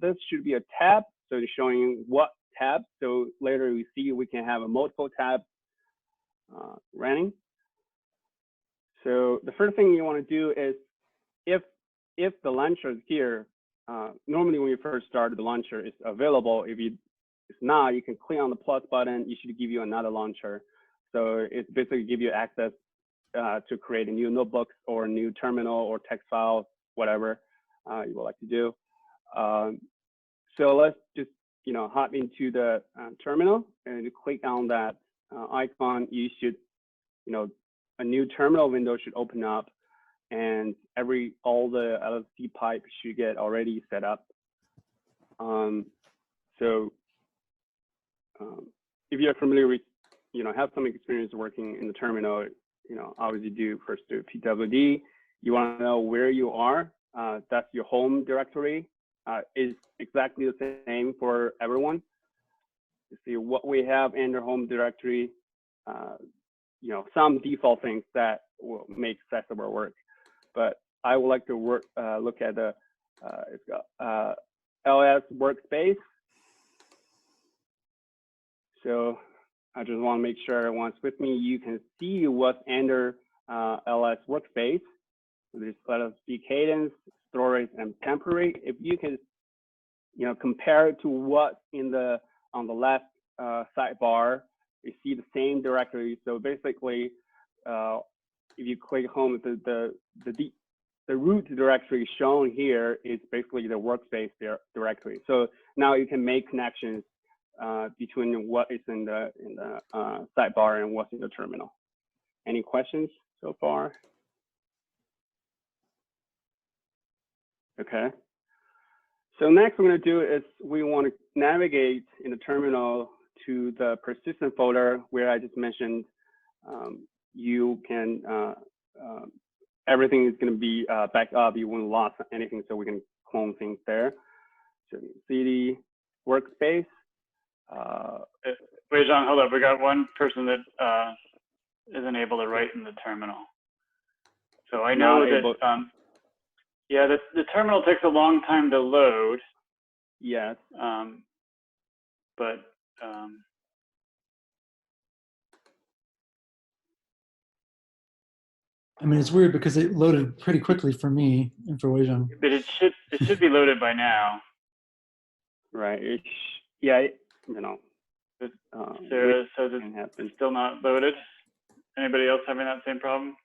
this should be a tab, so it's showing you what tab. So later we see we can have a multiple tabs running. So the first thing you want to do is, if the launcher is here, normally when you first start, the launcher is available. If it's not, you can click on the plus button. It should give you another launcher. So it's basically give you access to create a new notebook or a new terminal or text file, whatever you would like to do. So let's just hop into the terminal and you click on that icon. You should, a new terminal window should open up, and all the LSD pipes should get already set up. If you're familiar with, have some experience working in the terminal, obviously do first do PWD. You want to know where you are. That's your home directory. Is exactly the same for everyone. You see what we have in the home directory. Some default things that will make SciServer work. But I would like to look at the it's got LS workspace. So I just want to make sure everyone's with me. You can see what's under LS workspace. So there's LSST cadence, storage, and temporary. If you can, compare it to what on the left sidebar, you see the same directory. So basically, if you click home, the root directory shown here is basically the workspace directory. So now you can make connections between what is in the sidebar and what's in the terminal. Any questions so far? Okay. So next we're going to do is we want to navigate in the terminal to the persistent folder where I just mentioned you can, everything is going to be backed up. You won't lose anything, so we can clone things there. So CD workspace. Weixiong, hold up. We got one person that isn't able to write in the terminal. So I know that, yeah, the terminal takes a long time to load. Yes. But I mean, it's weird because it loaded pretty quickly for me and for Weixiong. But it should be loaded by now. Right. Yeah. So it's still not loaded. Anybody else having that same problem?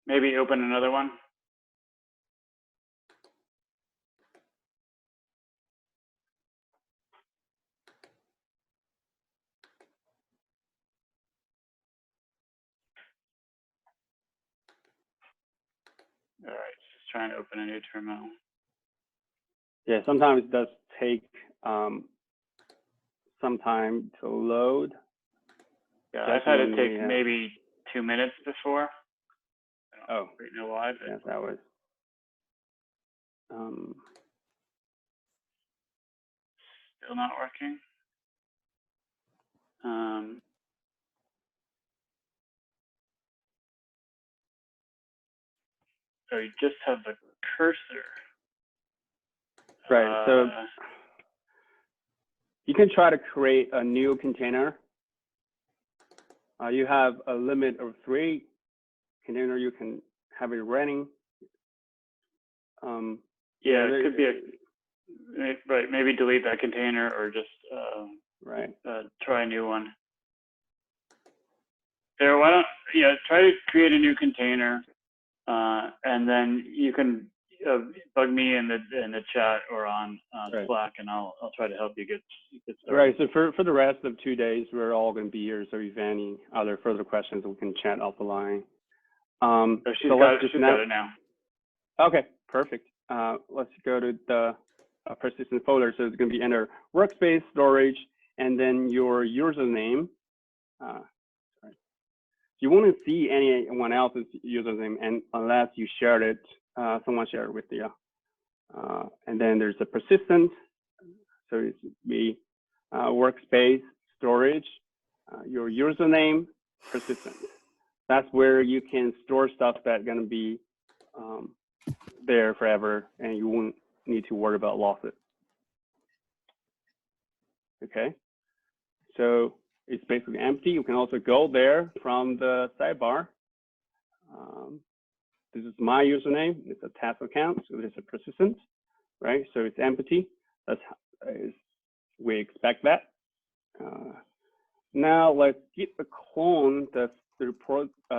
Maybe open another one. All right, just trying to open a new terminal. Yeah, sometimes it does take some time to load. Yeah, I've had it take maybe 2 minutes before. I don't quite know why, but yes, that was. Still not working. So you just have the cursor. Right, so you can try to create a new container. You have a limit of 3 containers you can have it running. Yeah, it could be right. Maybe delete that container or just try a new one. There, why don't try to create a new container, and then you can bug me in the chat or on Slack, and I'll try to help you get started. Right. So for the rest of 2 days, we're all going to be here. So if any other further questions, we can chat off the line. So she's got it now. Okay, perfect. Let's go to the persistent folder. So it's going to be under workspace storage, and then your username. You won't see anyone else's username unless you shared it. Someone shared it with you. And then there's a persistent. So it's be workspace storage, your username, persistent. That's where you can store stuff that's going to be there forever, and you won't need to worry about losses. Okay, so it's basically empty. You can also go there from the sidebar. This is my username. It's a task account, so it's a persistent, right? So it's empty. We expect that. Now let's git clone the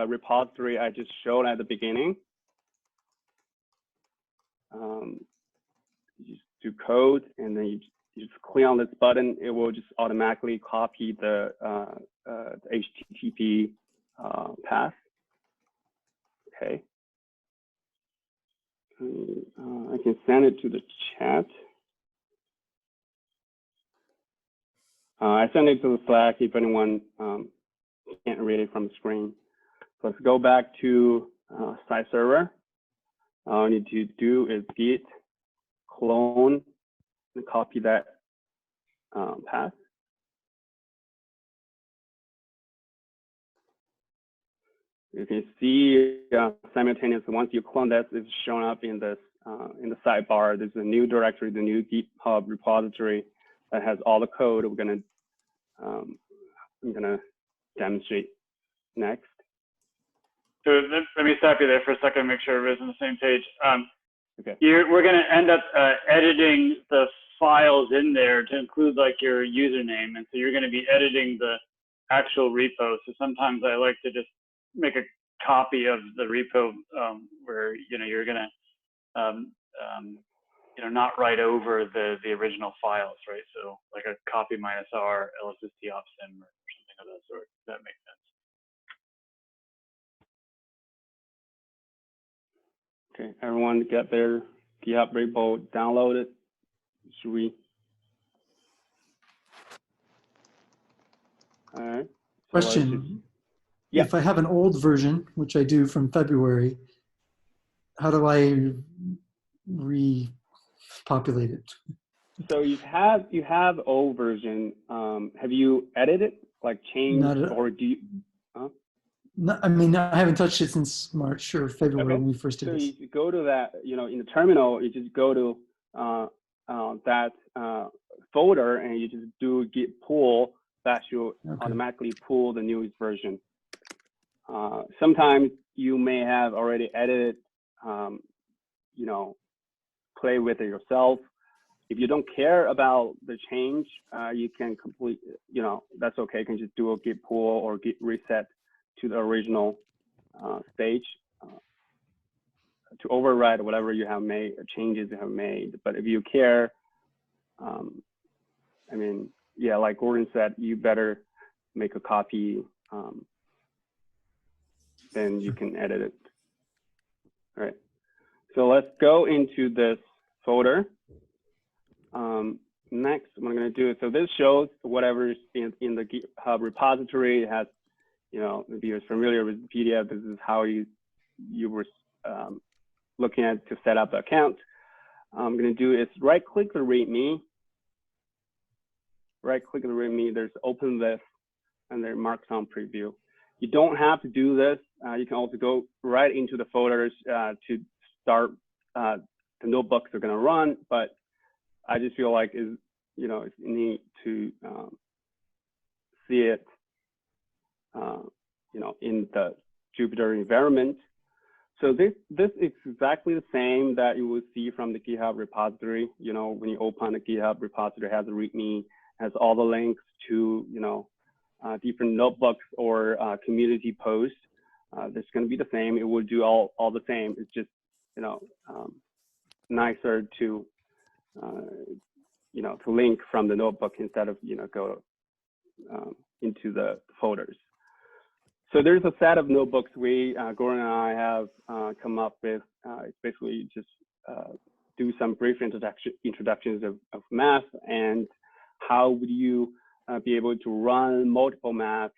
repository I just showed at the beginning. You just do code, and then you just click on this button. It will just automatically copy the HTTP path. Okay. I can send it to the chat. I send it to the Slack if anyone can't read it from the screen. So let's go back to SciServer. All you need to do is git clone and copy that path. You can see simultaneously, once you clone that, it's shown up in the sidebar. There's a new directory, the new GitHub repository that has all the code I'm gonna demonstrate next. So let me stop you there for a second, make sure everybody's on the same page. Okay. We're going to end up editing the files in there to include like your username, and so you're going to be editing the actual repo. So sometimes I like to just make a copy of the repo where you're going to not write over the original files, right? So like a copy -r LSST opsim or something of that sort. Does that make sense? Okay, everyone get their GitHub repo downloaded. Should we? All right. So question. If I have an old version, which I do from February, how do I repopulate it? So you have old version. Have you edited, like changed, or do you? No, I mean, I haven't touched it since March or February when we first did this. So you go to that, in the terminal, you just go to that folder and you just do git pull. That should automatically pull the newest version. Sometimes you may have already edited, play with it yourself. If you don't care about the change, you can complete, that's okay. You can just do a git pull or git reset to the original stage to override whatever you have made, changes you have made. But if you care, I mean, yeah, like Gordon said, you better make a copy, then you can edit it. All right. So let's go into this folder. Next, what I'm going to do is, so this shows whatever's in the GitHub repository. It has, you know, if you're familiar with PDF, this is how you were looking at to set up the account. I'm going to do is right-click the README. Right-click the README. There's open this, and there marks on preview. You don't have to do this. You can also go right into the folders to start the notebooks are going to run, but I just feel like it's neat to see it, in the Jupyter environment. So this is exactly the same that you will see from the GitHub repository. You know, when you open the GitHub repository, it has a README, has all the links to, different notebooks or community posts. It's going to be the same. It will do all the same. It's just, nicer to, to link from the notebook instead of, go into the folders. So there's a set of notebooks Gordon and I have come up with. It's basically just do some brief introductions of math and how would you be able to run multiple math,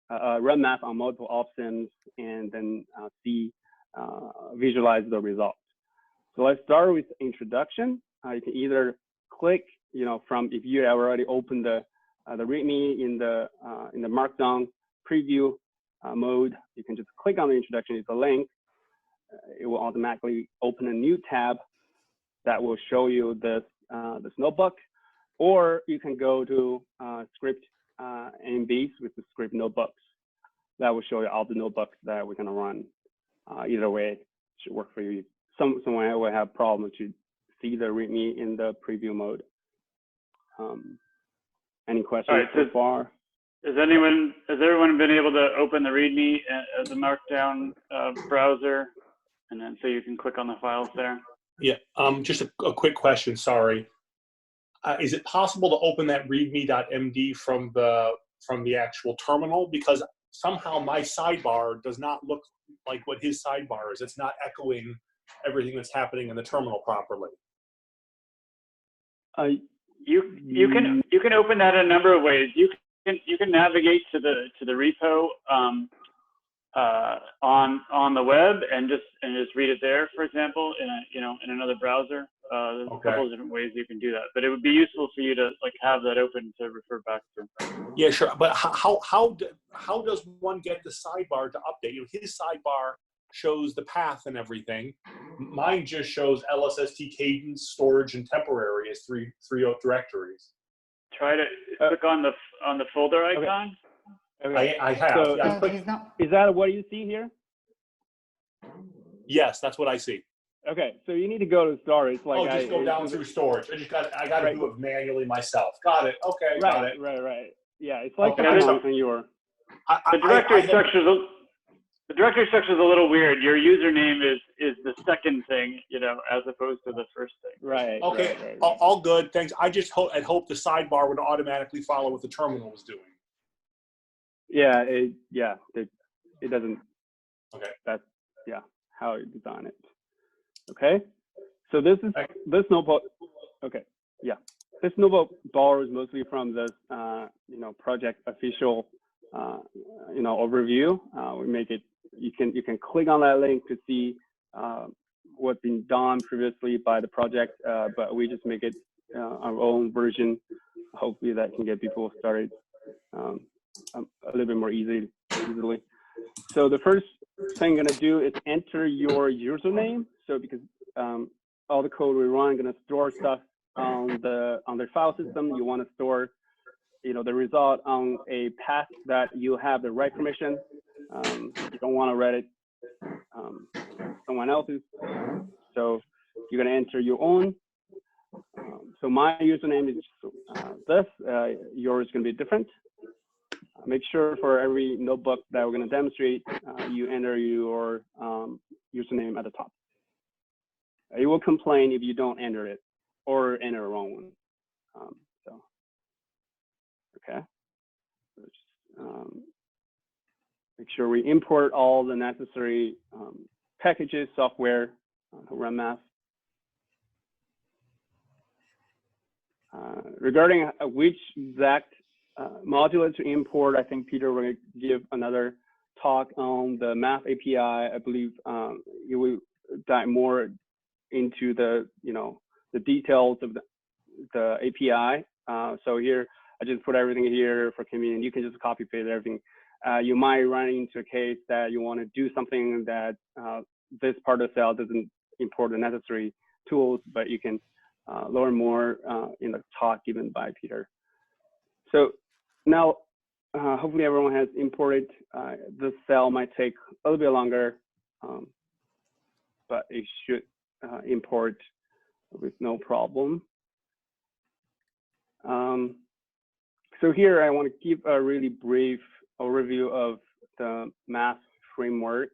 run math on multiple options, and then visualize the results. So let's start with introduction. You can either click, from if you have already opened the README in the Markdown preview mode, you can just click on the introduction. It's a link. It will automatically open a new tab that will show you this notebook, or you can go to script MVs with the script notebooks. That will show you all the notebooks that we're going to run. Either way, it should work for you. Someone will have problems to see the README in the preview mode. Any questions so far? Has everyone been able to open the README as a Markdown browser, and then so you can click on the files there? Yeah. Just a quick question. Sorry. Is it possible to open that README.md from the actual terminal? Because somehow my sidebar does not look like what his sidebar is. It's not echoing everything that's happening in the terminal properly. You can open that in a number of ways. You can navigate to the repo on the web and just read it there, for example, in another browser. There's a couple of different ways you can do that, but it would be useful for you to have that open to refer back to. Yeah, sure. But how does one get the sidebar to update? His sidebar shows the path and everything. Mine just shows LSST, Cadence, storage, and temporary as three directories. Try to click on the folder icon. Okay. I have. So, yeah, is that what you see here? Yes, that's what I see. Okay, so you need to go to storage. Just go down through storage. I got to do it manually myself. Got it. Okay, got it. Right. Yeah, it's like on your. The directory structure is a little weird. Your username is the second thing, as opposed to the first thing. Right. Okay. Right. All good. Thanks. I just hope the sidebar would automatically follow what the terminal was doing. Yeah. It doesn't. Okay. That's how you design it. Okay. So this notebook. Okay. Yeah. This notebook borrows mostly from this project official overview. We make it. You can click on that link to see what's been done previously by the project, but we just make it our own version. Hopefully that can get people started a little bit more easily. So the first thing I'm gonna do is enter your username. So because all the code we run gonna store stuff on the file system, you want to store the result on a path that you have the right permission. You don't want to write it someone else's. So you're going to enter your own. So my username is this. Yours is going to be different. Make sure for every notebook that we're going to demonstrate, you enter your username at the top. It will complain if you don't enter it or enter a wrong one. Okay. So just, make sure we import all the necessary packages, software to run math. Regarding which exact module to import, I think Peter will give another talk on the math API. I believe you will dive more into the the details of the API. So here I just put everything here for convenience. You can just copy paste everything. You might run into a case that you want to do something that this part of the cell doesn't import the necessary tools, but you can learn more in the talk given by Peter. So now, hopefully everyone has imported. This cell might take a little bit longer, but it should import with no problem. So here I want to give a really brief overview of the math framework.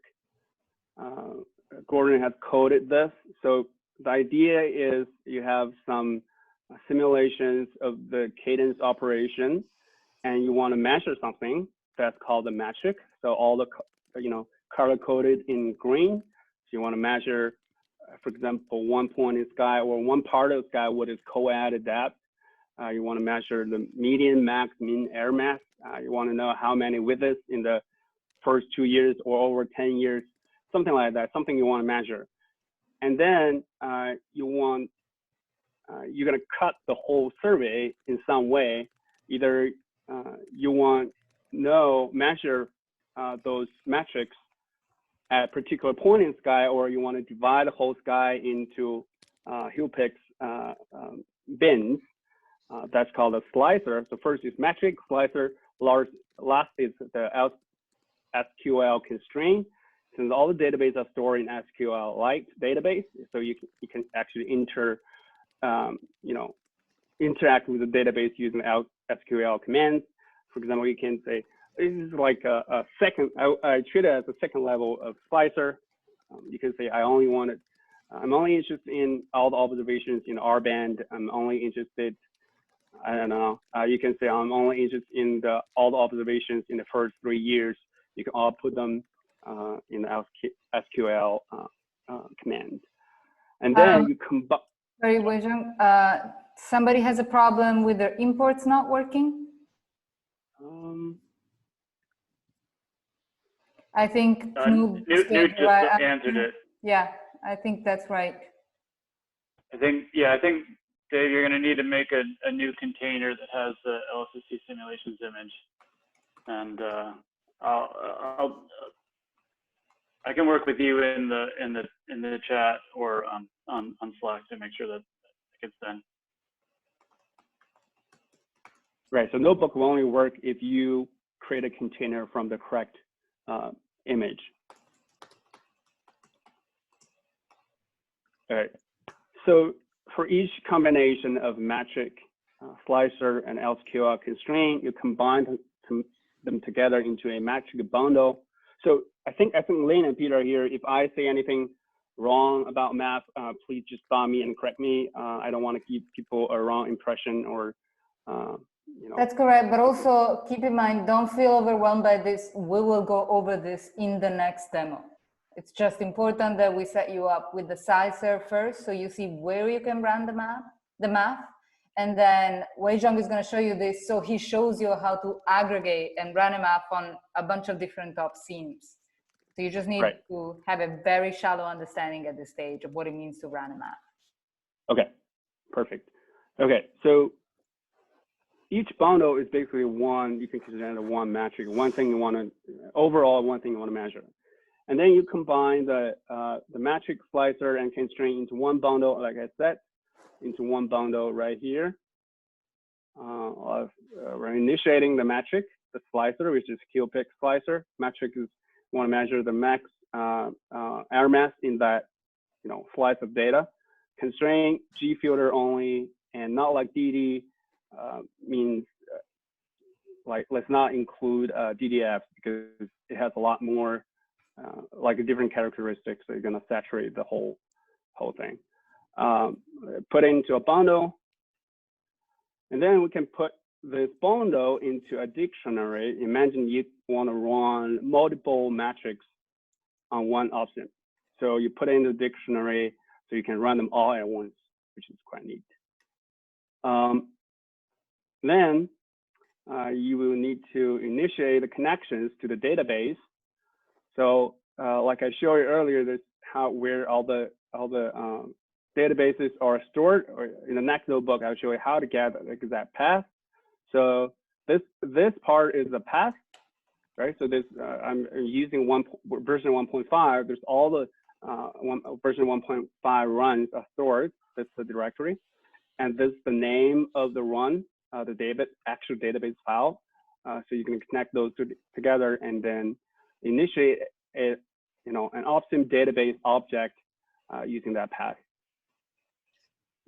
Gordon has coded this. So the idea is you have some simulations of the cadence operation, and you want to measure something that's called a metric. So all the color coded in green. So you want to measure, for example, 1 point in sky or one part of the sky, what is co-added depth. You want to measure the median, max, mean, air mass. You want to know how many visits in the first 2 years or over 10 years, something like that, something you want to measure. And then you're going to cut the whole survey in some way. Either you want to measure those metrics at a particular point in sky, or you want to divide the whole sky into hill picks bins. That's called a slicer. So first is metric, slicer, last is the SQL constraint. Since all the databases are stored in SQL-like database, so you can actually interact with the database using SQL commands. For example, you can say, this is like a second, I treat it as a second level of slicer. You can say, I'm only interested in all the observations in R band. I'm only interested, I don't know. You can say, I'm only interested in all the observations in the first 3 years. You can all put them in the SQL command. And then you combine. Sorry, Weixiong, somebody has a problem with their imports not working? I think Newt just answered it. Yeah, I think that's right. I think Dave, you're going to need to make a new container that has the LSST simulations image, and I can work with you in the chat or on Slack to make sure that gets done. Right. So Notebook will only work if you create a container from the correct image. All right. So for each combination of metric, slicer, and SQL constraint, you combine them together into a metric bundle. So I think Lane and Peter are here. If I say anything wrong about math, please just stop me and correct me. I don't want to give people a wrong impression or, That's correct, but also keep in mind, don't feel overwhelmed by this. We will go over this in the next demo. It's just important that we set you up with the SciServer first, so you see where you can run the math. And then Weixiong is going to show you this, so he shows you how to aggregate and run a map on a bunch of different top scenes. So you just need to have a very shallow understanding at this stage of what it means to run a map. Okay, perfect. Okay, so each bundle is basically one, you can consider it one metric, one thing you want to, overall, one thing you want to measure. And then you combine the metric, slicer, and constraint into one bundle, like I said, into one bundle right here. We're initiating the metric, the slicer, which is kill pick slicer. Metric is you want to measure the max air mass in that slice of data. Constraint, G filter only, and not like DD means like let's not include DDF because it has a lot more like different characteristics. So you're going to saturate the whole thing. Put it into a bundle, and then we can put this bundle into a dictionary. Imagine you want to run multiple metrics on one option. So you put it in the dictionary so you can run them all at once, which is quite neat. Then you will need to initiate the connections to the database. So like I showed you earlier, this where all the databases are stored. Or in the next notebook, I'll show you how to get the exact path. So this part is the path, right? So this I'm using version 1.5. There's all the version 1.5 runs are stored. That's the directory, and this is the name of the run, the actual database file. So you can connect those two together and then initiate an Opsim database object using that path.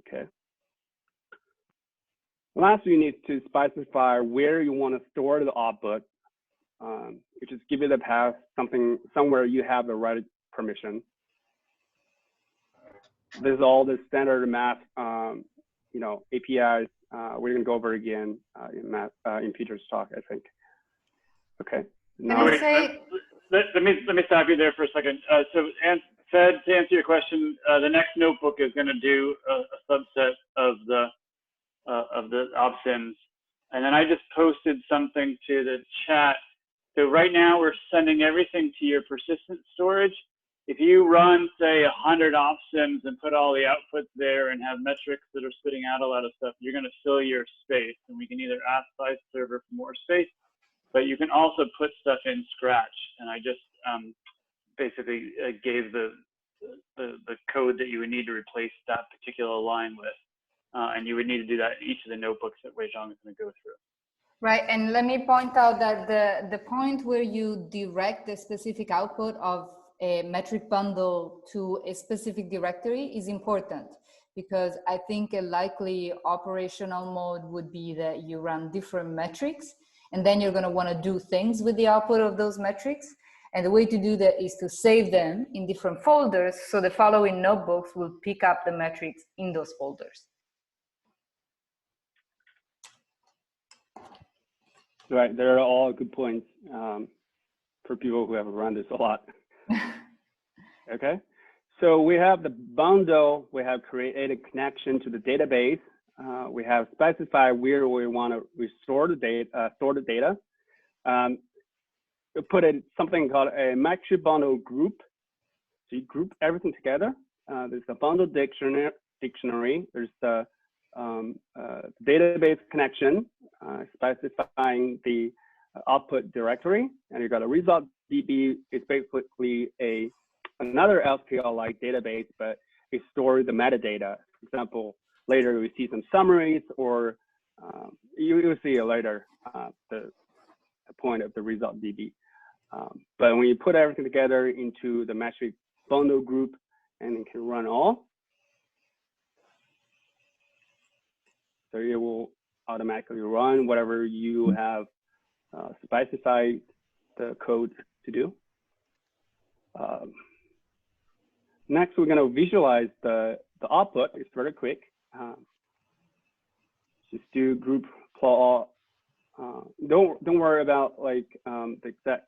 Okay. Last, you need to specify where you want to store the output. You just give it a path, somewhere you have the right permission. This is all the standard math, APIs. We're gonna go over again in Peter's talk, I think. Okay. Now, Can I say? Let me stop you there for a second. Fed, to answer your question, the next notebook is going to do a subset of the OpSims, and then I just posted something to the chat. So right now we're sending everything to your persistent storage. If you run, say, 100 OpSims and put all the outputs there and have metrics that are spitting out a lot of stuff, you're going to fill your space, and we can either ask SciServer for more space, but you can also put stuff in Scratch. And I just basically gave the code that you would need to replace that particular line with. And you would need to do that in each of the notebooks that Weixiong is going to go through. Right, and let me point out that the point where you direct the specific output of a metric bundle to a specific directory is important, because I think a likely operational mode would be that you run different metrics, and then you're going to want to do things with the output of those metrics. And the way to do that is to save them in different folders, so the following notebooks will pick up the metrics in those folders. Right, they're all good points for people who have run this a lot. Okay, so we have the bundle, we have created a connection to the database, we have specified where we want to restore the data, store the data. We put in something called a metric bundle group. So you group everything together. There's the bundle dictionary. There's the database connection, specifying the output directory, and you got a result DB. It's basically another SQL-like database, but it stores the metadata. For example, later we see some summaries, or you'll see later the point of the result DB. But when you put everything together into the metric bundle group, and it can run all, so it will automatically run whatever you have specified the code to do. Next, we're going to visualize the output. It's very quick. Just do group plot all. Don't worry about like the exact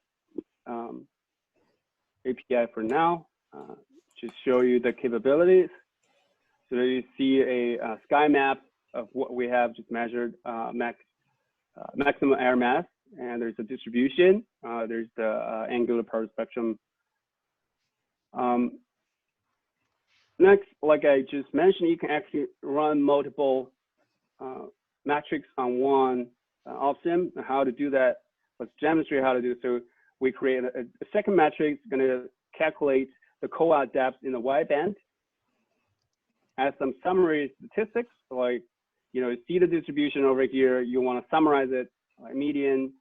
API for now. Just show you the capabilities. So you see a sky map of what we have just measured, maximum air mass, and there's a distribution. There's the angular power spectrum. Next, like I just mentioned, you can actually run multiple metrics on one OpSim. How to do that? Let's demonstrate how to do it. So we create a second metric. It's going to calculate the co-out depth in the wideband. Add some summary statistics, like see the distribution over here. You want to summarize it, like median,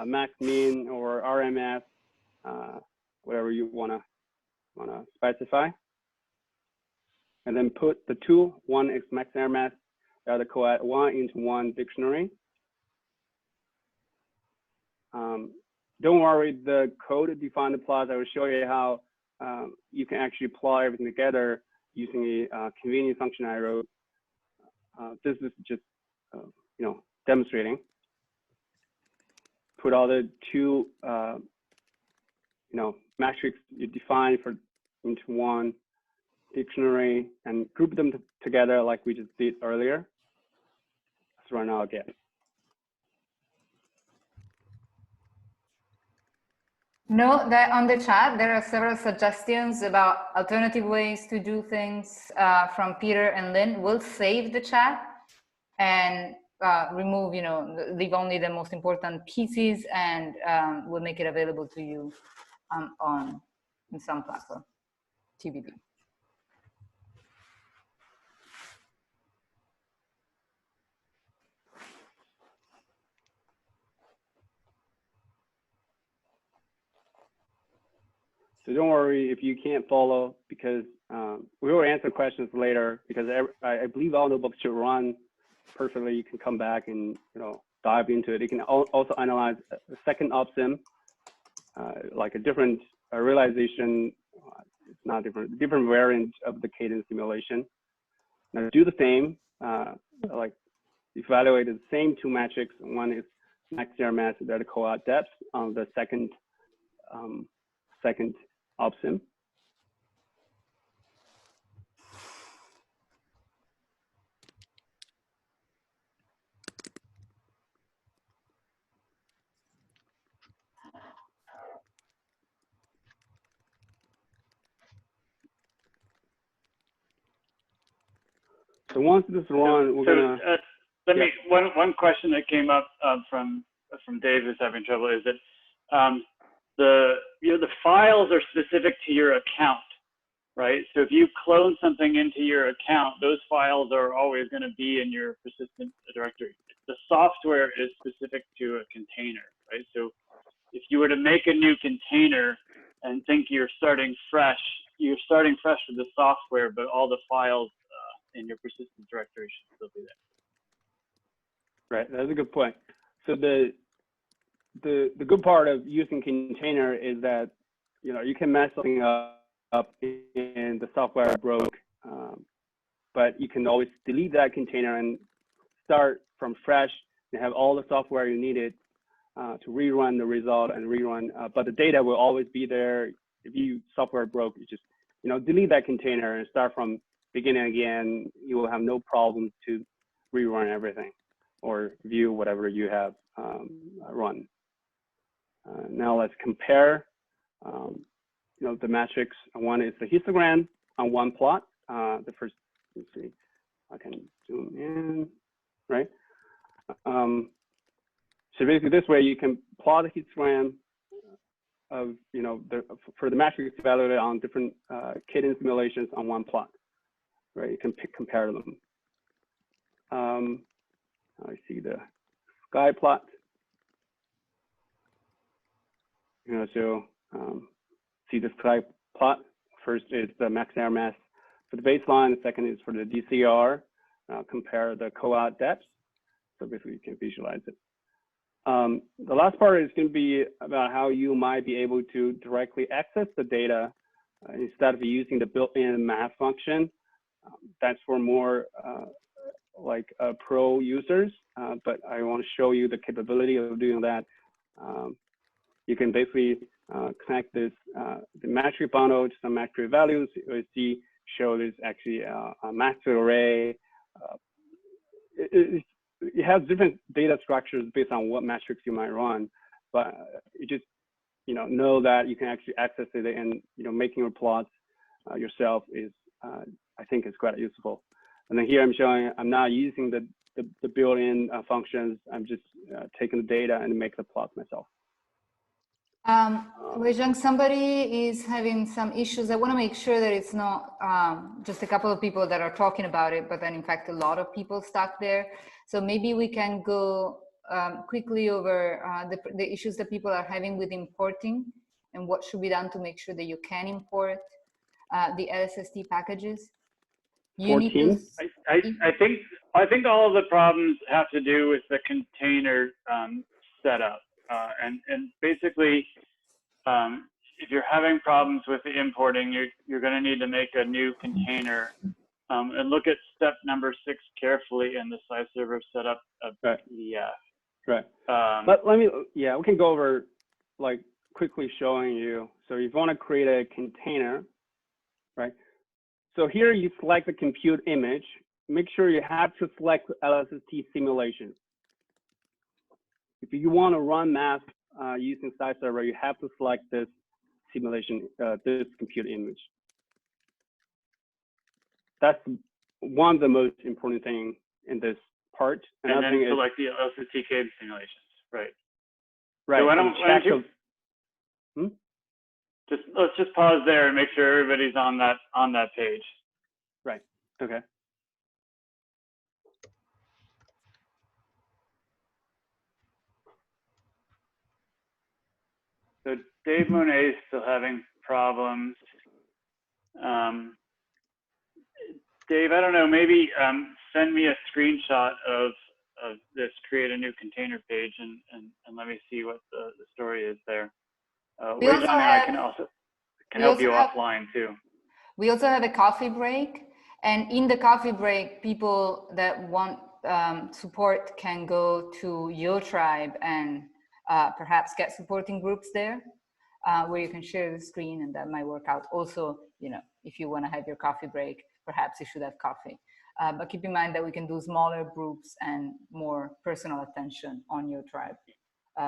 max mean, or RMS, whatever you want to specify. And then put the two, one is max air mass, the other co-add one into one dictionary. Don't worry, the code define the plots. I will show you how you can actually plot everything together using a convenient function I wrote. This is just demonstrating. Put all the two metrics you define for into one dictionary and group them together like we just did earlier. Let's run now again. Note that on the chat, there are several suggestions about alternative ways to do things from Peter and Lynn. We'll save the chat and remove, leave only the most important pieces, and we'll make it available to you in some platform, TBD. So don't worry if you can't follow, because we will answer questions later, because I believe all notebooks should run perfectly. You can come back and dive into it. You can also analyze a second opsim, like a different realization. It's not different variant of the Cadence simulation. Now do the same, like evaluate the same two metrics. One is maximum mass, the other co-out depth on the second opsim. So once this runs, we're gonna. Let me one question that came up from Dave who's having trouble is that the files are specific to your account, right? So if you clone something into your account, those files are always going to be in your persistent directory. The software is specific to a container, right? So if you were to make a new container and think you're starting fresh with the software, but all the files in your persistent directory should still be there. Right, that's a good point. So the good part of using container is that you can mess something up and the software broke, but you can always delete that container and start from fresh and have all the software you needed to rerun the result and rerun. But the data will always be there. If you software broke, you just delete that container and start from beginning again. You will have no problem to rerun everything or view whatever you have run. Now let's compare the metrics. One is the histogram on one plot. The first, let's see, I can zoom in, right? So basically this way you can plot a histogram of, for the metrics evaluated on different Cadence simulations on one plot, right? You can compare them. I see the sky plot. So see the sky plot. First is the max air mass for the baseline. The second is for the DCR. Compare the co-out depths. So basically you can visualize it. The last part is going to be about how you might be able to directly access the data instead of using the built-in math function. That's for more like pro users, but I want to show you the capability of doing that. You can basically connect this the metric bundle to some metric values. You see, show there's actually a matrix array. It has different data structures based on what metrics you might run, but you just know that you can actually access it, and making your plots yourself is I think is quite useful. And then here I'm showing I'm not using the built-in functions. I'm just taking the data and make the plots myself. Weixiong, somebody is having some issues. I want to make sure that it's not just a couple of people that are talking about it, but then in fact a lot of people stuck there. So maybe we can go quickly over the issues that people are having with importing and what should be done to make sure that you can import the LSST packages. You 14. I think all of the problems have to do with the container setup. And basically, if you're having problems with the importing, you're going to need to make a new container and look at step number 6 carefully in the SciServer setup of PDF. Right. But we can go over like quickly showing you. So if you want to create a container, right? So here you select the compute image. Make sure you have to select LSST simulation. If you want to run math using SciServer, you have to select this simulation, this compute image. That's one of the most important things in this part. And then select the LSST Cadence simulations, right? Right. So why don't you let's just pause there and make sure everybody's on that page. Right. Okay. So Dave Monet is still having problems. Dave, I don't know, maybe send me a screenshot of this, create a new container page, and let me see what the story is there. Weixiong and I can help you offline too. We also have a coffee break, and in the coffee break, people that want support can go to your tribe and perhaps get supporting groups there, where you can share the screen, and that might work out. Also, you know, if you want to have your coffee break, perhaps you should have coffee. But keep in mind that we can do smaller groups and more personal attention on your tribe.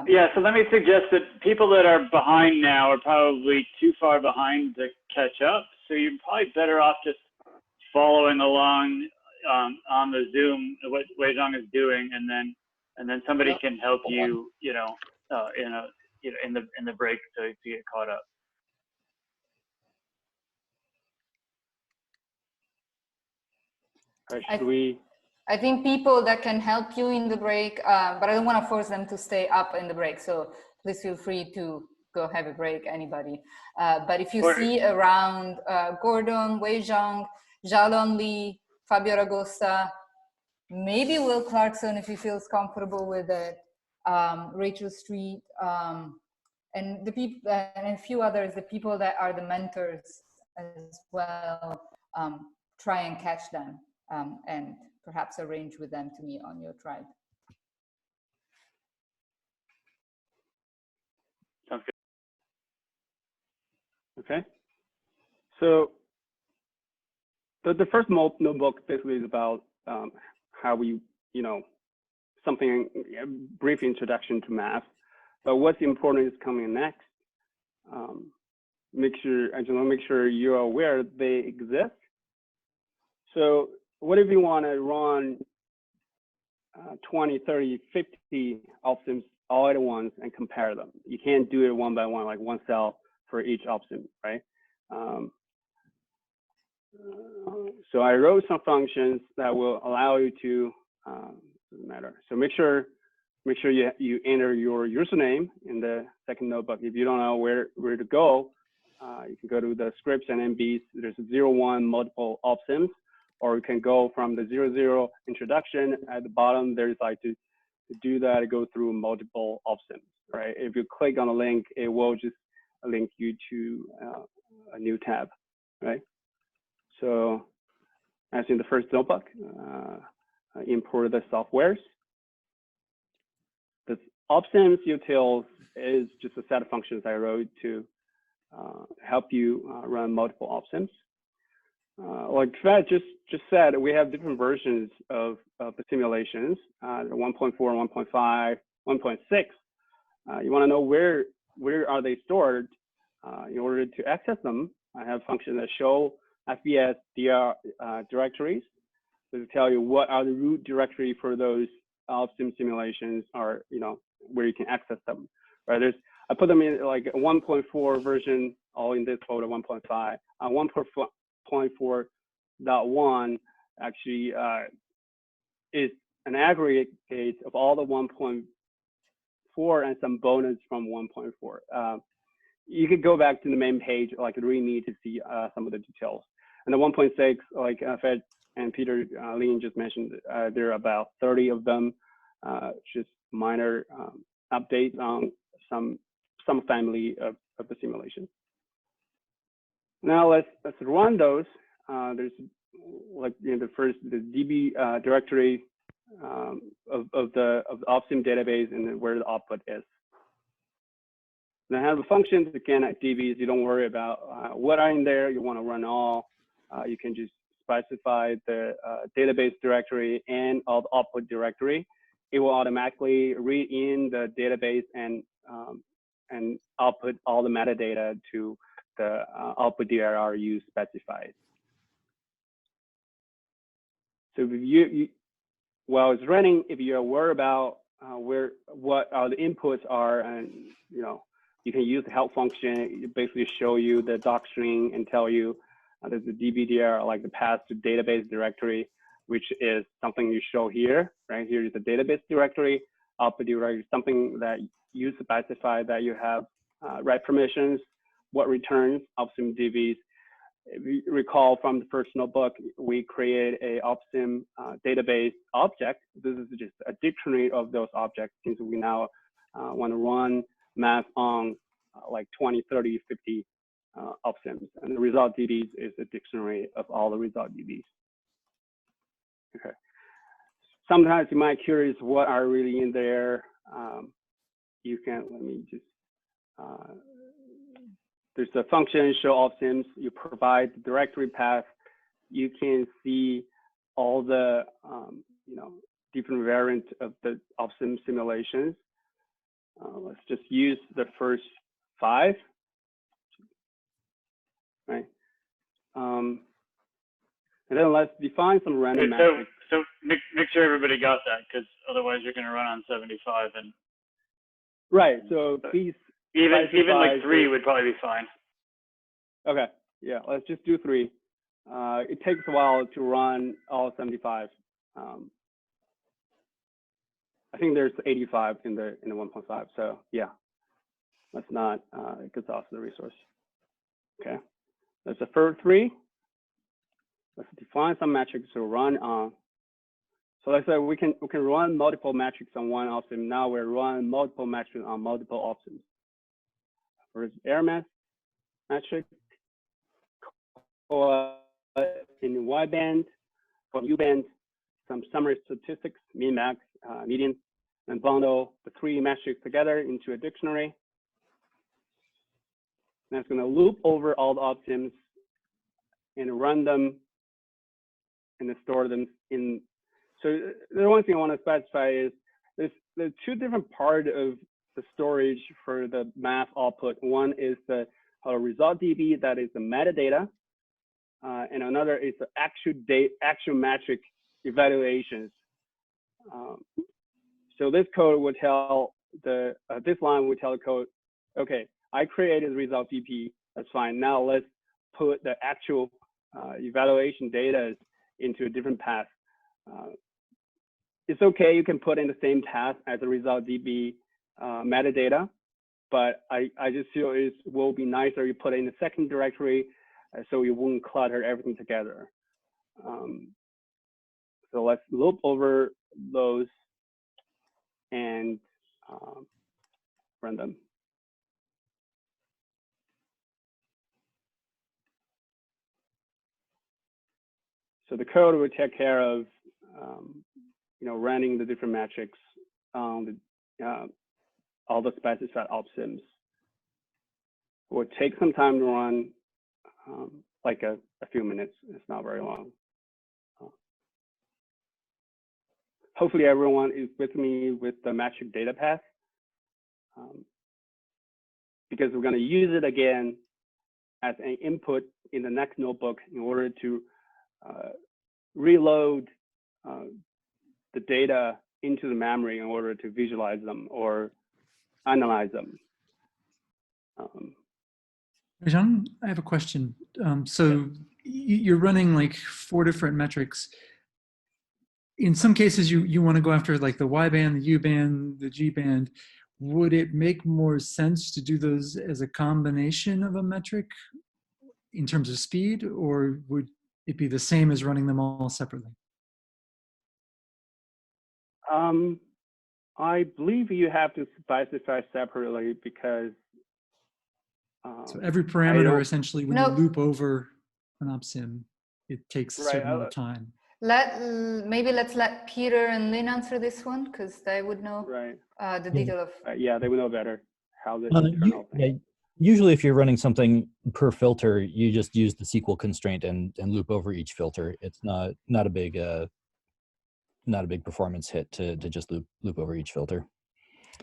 Yeah, so let me suggest that people that are behind now are probably too far behind to catch up. So you're probably better off just following along on the Zoom what Weixiong is doing, and then somebody can help you, you know, in the break to get caught up. I think people that can help you in the break, but I don't want to force them to stay up in the break. So please feel free to go have a break, anybody. But if you see around Gordon, Weixiong, Xiaolong Li, Fabio Ragosta, maybe Will Clarkson if he feels comfortable with it, Rachel Street, and the people, and a few others, the people that are the mentors as well, try and catch them. And perhaps arrange with them to meet on your tribe. Sounds good. Okay. So the first notebook basically is about how we, you know, something, a brief introduction to math. But what's important is coming next. I just want to make sure you're aware they exist. So what if you want to run 20, 30, 50 opsims all at once and compare them? You can't do it one by one, like one cell for each opsim, right? So I wrote some functions that will allow you to, doesn't matter. So make sure you enter your username in the second notebook. If you don't know where to go, you can go to the scripts and MBs. There's 0, 1 multiple opsims. Or you can go from the 0, introduction at the bottom. There's like to do that, go through multiple options, right? If you click on a link, it will just link you to a new tab, right? So as in the first notebook, import the softwares. The opsims utils is just a set of functions I wrote to help you run multiple opsims. Like Fed just said, we have different versions of the simulations, 1.4, 1.5, 1.6. You want to know where are they stored? In order to access them, I have functions that show FBS DR directories. So to tell you what are the root directory for those opsim simulations, or you know where you can access them. Right? I put them in like a 1.4 version, all in this folder. 1.5, 1.4.1 actually is an aggregate of all the 1.4 and some bonus from 1.4. You could go back to the main page, like README, to see some of the details. And the 1.6, like Fed and Peter Lin just mentioned, there are about 30 of them, just minor updates on some family of the simulation. Now let's run those. There's like in the DB directory of the opsim database, and then where the output is. Then have the functions, again, at DBs, you don't worry about what are in there. You want to run all. You can just specify the database directory and all the output directory. It will automatically read in the database and output all the metadata to the output dir you specified. So if while it's running, if you're worried about what are the inputs are, and you can use the help function. It basically show you the doc string and tell you there's the dbdir, like the path to database directory, which is something you show here. Right here is the database directory. Output directory, something that you specify that you have write permissions, what returns Opsim DBs. If you recall from the first notebook, we created a Opsim database object. This is just a dictionary of those objects, since we now want to run math on like 20, 30, 50 Opsims. And the result DBs is a dictionary of all the result DBs. Okay. Sometimes you might be curious what are really in there. You can, let me just, there's a function show Opsims. You provide the directory path. You can see all the different variants of the Opsim simulations. Let's just use the first 5, right? And then let's define some random metrics. So make sure everybody got that, because otherwise you're going to run on 75 and. Right. So please. Even like 3 would probably be fine. Okay. Yeah. Let's just do 3. It takes a while to run all 75. I think there's 85 in the 1.5. So yeah, let's not exhaust the resource. Okay. That's the first 3. Let's define some metrics to run on. So let's say we can run multiple metrics on one Opsim. Now we're running multiple metrics on multiple Opsims. Where's air mass metric, or in Y band, for U band, some summary statistics, mean, max, median, and bundle the 3 metrics together into a dictionary. And it's going to loop over all the Opsims and run them and store them in. So the one thing I want to specify is there's 2 different parts of the storage for the math output. One is the result DB, that is the metadata, and another is the actual metric evaluations. So this code would tell this line would tell the code, okay, I created the result DB, that's fine. Now let's put the actual evaluation data into a different path. It's okay, you can put in the same path as the result DB metadata, but I just feel it will be nicer you put it in the second directory so you won't clutter everything together. So let's loop over those and run them. So the code will take care of running the different metrics on the all the specified Opsims. It would take some time to run, like a few minutes. It's not very long. Hopefully everyone is with me with the metric data path, because we're going to use it again as an input in the next notebook in order to reload the data into the memory in order to visualize them or analyze them. Weixiong, I have a question. So you're running like 4 different metrics. In some cases, you want to go after like the Y band, the U band, the G band. Would it make more sense to do those as a combination of a metric in terms of speed, or would it be the same as running them all separately? I believe you have to specify separately because so every parameter essentially, when you loop over an Opsim, it takes a certain amount of time. Maybe let's let Peter and Lynn answer this one because they would know the detail of. Yeah, they would know better. how's this internal thing? Yeah, usually if you're running something per filter, you just use the SQL constraint and loop over each filter. It's not a big performance hit to just loop over each filter.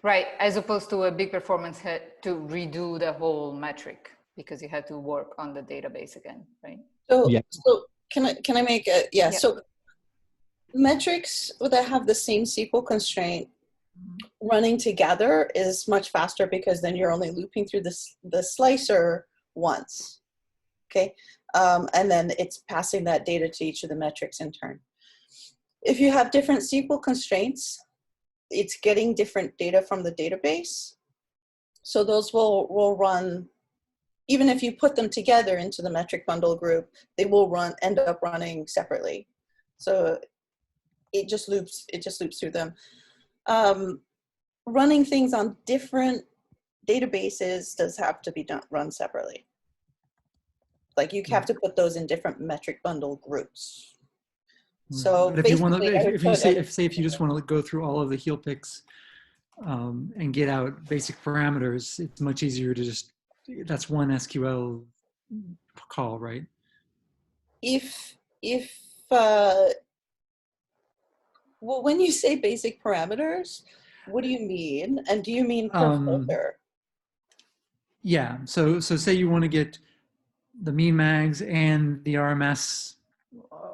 Right, as opposed to a big performance hit to redo the whole metric because you had to work on the database again, right? So, Yeah. so can I make a, yeah, so metrics that have the same SQL constraint running together is much faster because then you're only looping through the slicer once, okay? And then it's passing that data to each of the metrics in turn. If you have different SQL constraints, it's getting different data from the database. So those will run, even if you put them together into the metric bundle group, they will end up running separately. So it just loops through them. Running things on different databases does have to be run separately. Like you have to put those in different metric bundle groups. So but if you want to, if you just want to go through all of the heel picks and get out basic parameters, it's much easier to just, that's one SQL call, right? Well, when you say basic parameters, what do you mean? And do you mean per filter? Yeah, so say you want to get the mean mags and the RMS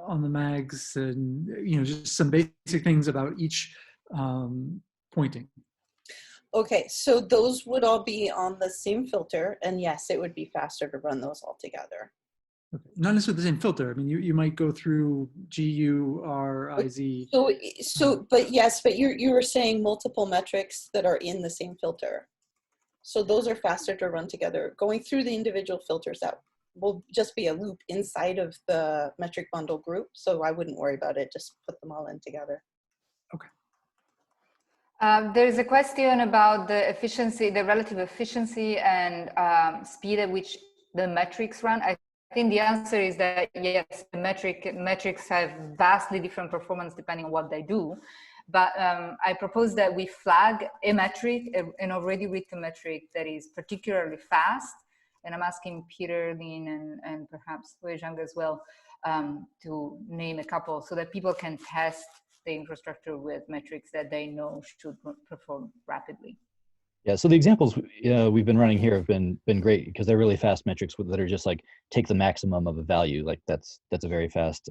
on the mags, and just some basic things about each pointing. Okay, so those would all be on the same filter, and yes, it would be faster to run those all together. Okay. Not necessarily the same filter. I mean, you might go through GURIZ. But yes, but you were saying multiple metrics that are in the same filter. So those are faster to run together. Going through the individual filters, that will just be a loop inside of the metric bundle group. So I wouldn't worry about it. Just put them all in together. Okay. There's a question about the efficiency, the relative efficiency and speed at which the metrics run. I think the answer is that yes, the metrics have vastly different performance depending on what they do. But I propose that we flag a metric, an already written metric that is particularly fast. And I'm asking Peter, Lin, and perhaps Weixiong as well to name a couple so that people can test the infrastructure with metrics that they know should perform rapidly. Yeah, so the examples we've been running here have been great because they're really fast metrics that are just like take the maximum of a value. Like that's a very fast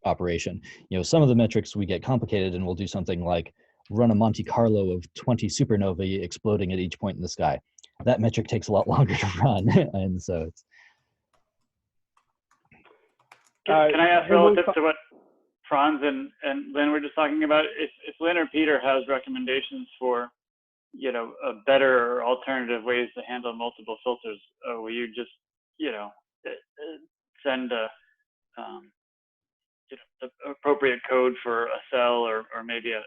operation. Some of the metrics we get complicated and we'll do something like run a Monte Carlo of 20 supernovae exploding at each point in the sky. That metric takes a lot longer to run, and so it's. Can I ask relative to what Franz and Lynn were just talking about? If Lynn or Peter has recommendations for, a better or alternative ways to handle multiple filters, will you just, send the appropriate code for a cell or maybe a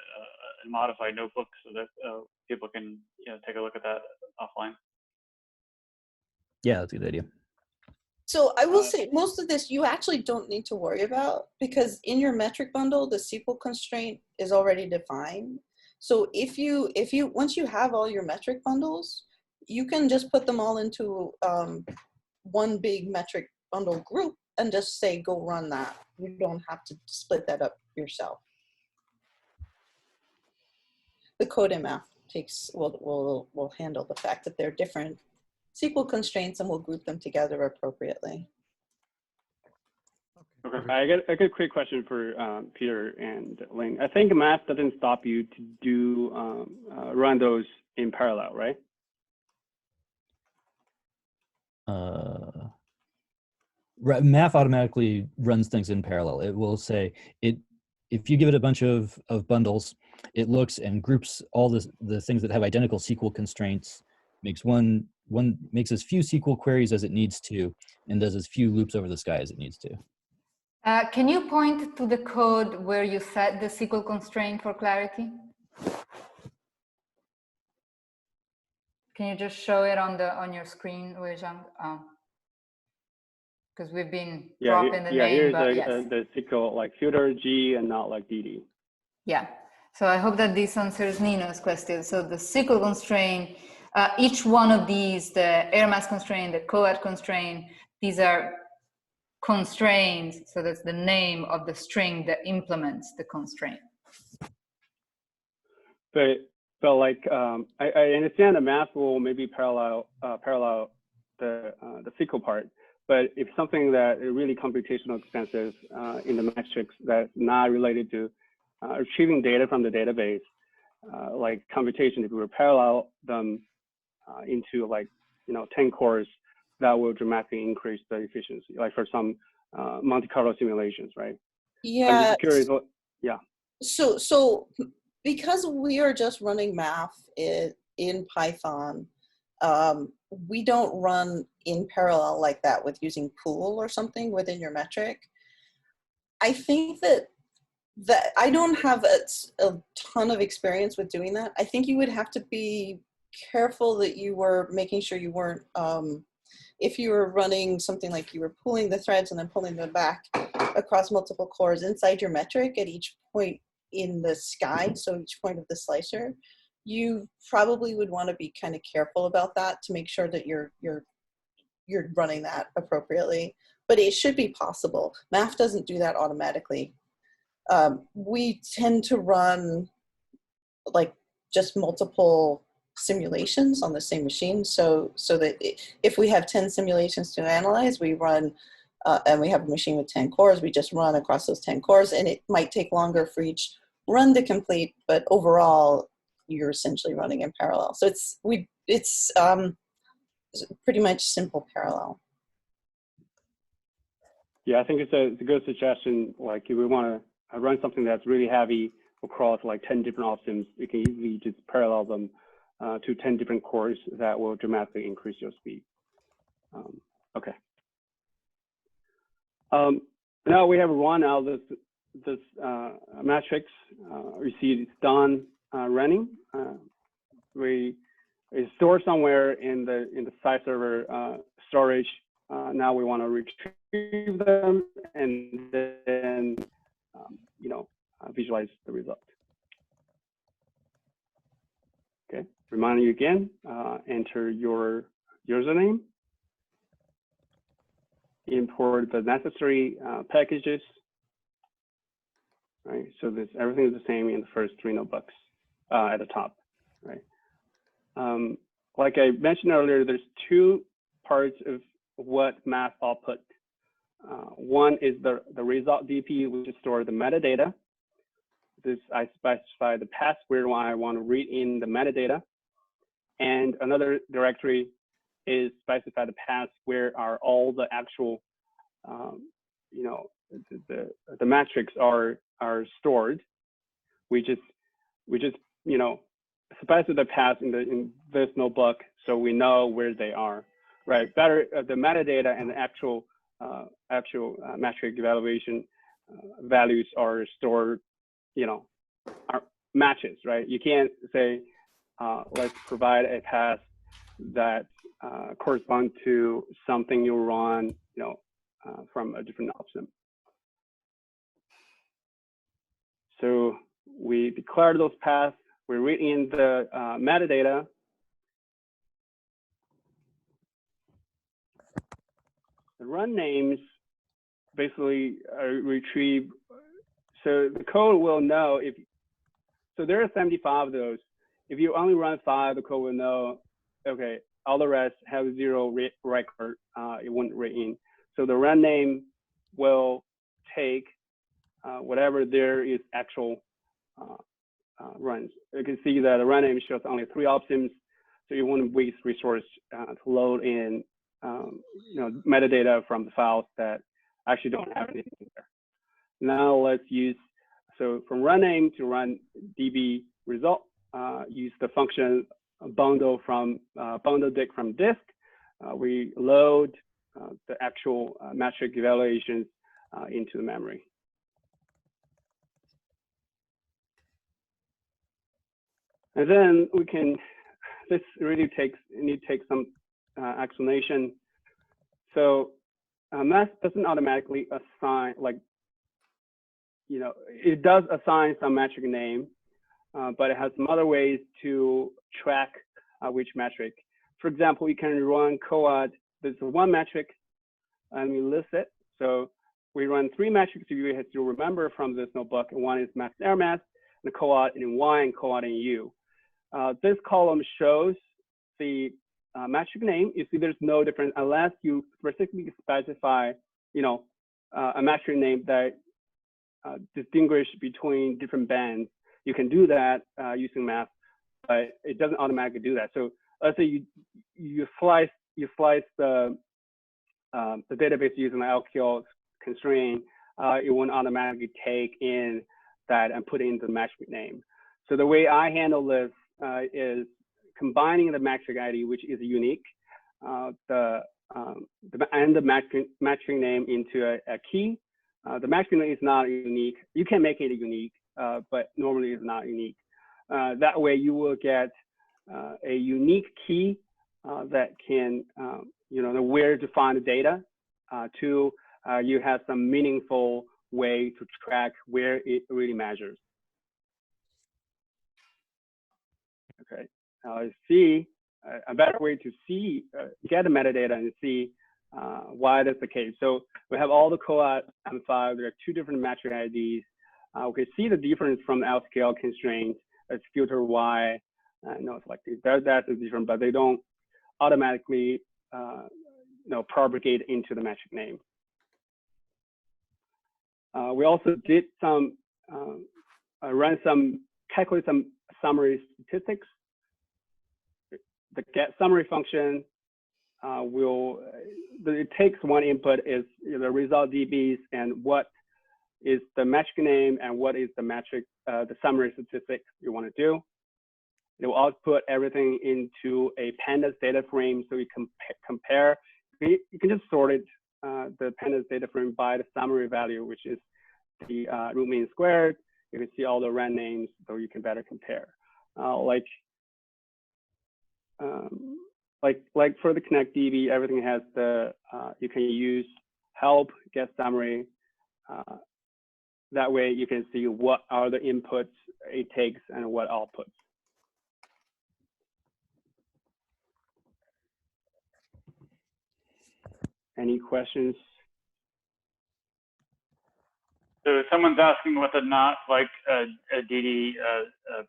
modified notebook so that people can take a look at that offline? Yeah, that's a good idea. So I will say most of this you actually don't need to worry about because in your metric bundle, the SQL constraint is already defined. So if you once you have all your metric bundles, you can just put them all into one big metric bundle group and just say, go run that. You don't have to split that up yourself. The CodeMF will handle the fact that they're different SQL constraints and we'll group them together appropriately. Okay, I got a quick question for Peter and Ling. I think math doesn't stop you to do run those in parallel, right? Math automatically runs things in parallel. It will say if you give it a bunch of bundles, it looks and groups all the things that have identical SQL constraints, makes as few SQL queries as it needs to, and does as few loops over the sky as it needs to. Can you point to the code where you set the SQL constraint for clarity? Can you just show it on your screen, Weixiong? Because we've been dropping the name. Here's but yes. the SQL like filter G and not like DD. Yeah, so I hope that this answers Nino's question. So the SQL constraint Each one of these, the air mass constraint, the coed constraint, these are constraints, so that's the name of the string that implements the constraint. But like I understand the math will maybe parallel the SQL part, but if something that is really computational expensive in the matrix that's not related to retrieving data from the database, like computation, if we were parallel them into like 10 cores, that will dramatically increase the efficiency, like for some Monte Carlo simulations, right? Yeah. I'm just curious what, yeah. So because we are just running math in Python, we don't run in parallel like that with using pool or something within your metric. I think that I don't have a ton of experience with doing that. I think you would have to be careful that you were making sure you weren't, if you were running something like you were pulling the threads and then pulling them back across multiple cores inside your metric at each point in the sky, so each point of the slicer, you probably would want to be kind of careful about that to make sure that you're running that appropriately. But it should be possible. Math doesn't do that automatically. We tend to run like just multiple simulations on the same machine, so that if we have 10 simulations to analyze, we run and we have a machine with 10 cores, we just run across those 10 cores, and it might take longer for each run to complete, but overall you're essentially running in parallel. So it's pretty much simple parallel. Yeah, I think it's a good suggestion. Like if we want to run something that's really heavy across like 10 different options, you can easily just parallel them to 10 different cores that will dramatically increase your speed. Okay. Now we have run out this matrix. We see it's done running. It's stored somewhere in the SciServer storage. Now we want to retrieve them and then visualize the result. Okay, reminding you again, enter your username, import the necessary packages. Right, so everything is the same in the first 3 notebooks at the top, right? Like I mentioned earlier, there's 2 parts of what math output. One is the result DP, which is store the metadata. This I specify the path where I want to read in the metadata, and another directory is specify the path where are all the actual, the metrics are stored. We just specify the path in this notebook so we know where they are. Right, better the metadata and the actual metric evaluation values are stored, are matches, right? You can't say let's provide a path that corresponds to something you run, from a different option. So we declare those paths. We read in the metadata. The run names basically retrieve, so the code will know so there are 75 of those. If you only run 5, the code will know, okay, all the rest have 0 record, it won't read in. So the run name will take whatever there is actual runs. You can see that the run name shows only 3 options, so you won't waste resource to load in metadata from the files that actually don't have anything there. Now let's use, so from run name to run db result, use the function bundle dict from disk. We load the actual metric evaluations into the memory. And then we can, this really need to take some explanation. So math doesn't automatically assign, it does assign some metric name, but it has some other ways to track which metric. For example, you can run coad. There's one metric, and we list it. So we run 3 metrics you have to remember from this notebook. One is max air mass, the coad in Y, and coad in U. This column shows the metric name. You see there's no difference unless you specifically specify, a metric name that distinguish between different bands. You can do that using math, but it doesn't automatically do that. So let's say you slice the database using the LQL constraint, it won't automatically take in that and put in the metric name. So the way I handle this is combining the metric ID, which is unique, and the metric name into a key. The metric name is not unique. You can make it unique, but normally it's not unique. That way you will get a unique key that can, know where to find the data. You have some meaningful way to track where it really measures. Okay, see a better way to see, get the metadata and see why that's the case. So we have all the coad M5. There are 2 different metric IDs. We can see the difference from the LSCL constraint. It's filter Y. No, it's like that's different, but they don't automatically propagate into the metric name. We also did calculate some summary statistics. The get summary function it takes one input is the result DBs and what is the metric name and what is the metric, the summary statistics you want to do. It will output everything into a pandas data frame, so you can compare. You can just sort it, the pandas data frame by the summary value, which is the root mean squared. You can see all the rand names, so you can better compare. Like for the Connect DB, everything has you can use help, get summary. That way you can see what are the inputs it takes and what outputs. Any questions? So if someone's asking what the not like a DD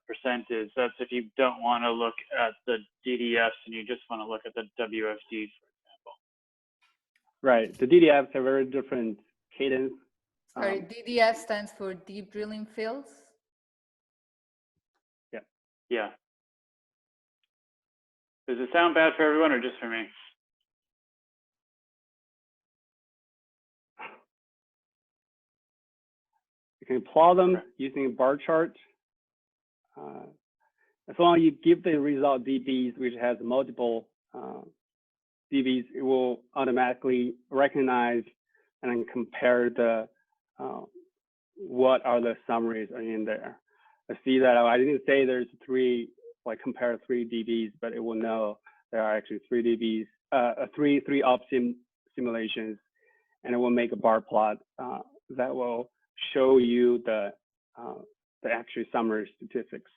percent is, that's if you don't want to look at the DDFs and you just want to look at the WFDs, for example. Right. The DDFs are very different cadence. Sorry, DDF stands for deep drilling fields? Yeah. Yeah. Does it sound bad for everyone or just for me? You can plot them using a bar chart. As long as you give the result DBs, which has multiple DBs, it will automatically recognize and then compare the what are the summaries are in there. I see that I didn't say there's 3, compare 3 DBs, but it will know there are actually 3 DBs, three opsim simulations, and it will make a bar plot that will show you the actual summary statistics.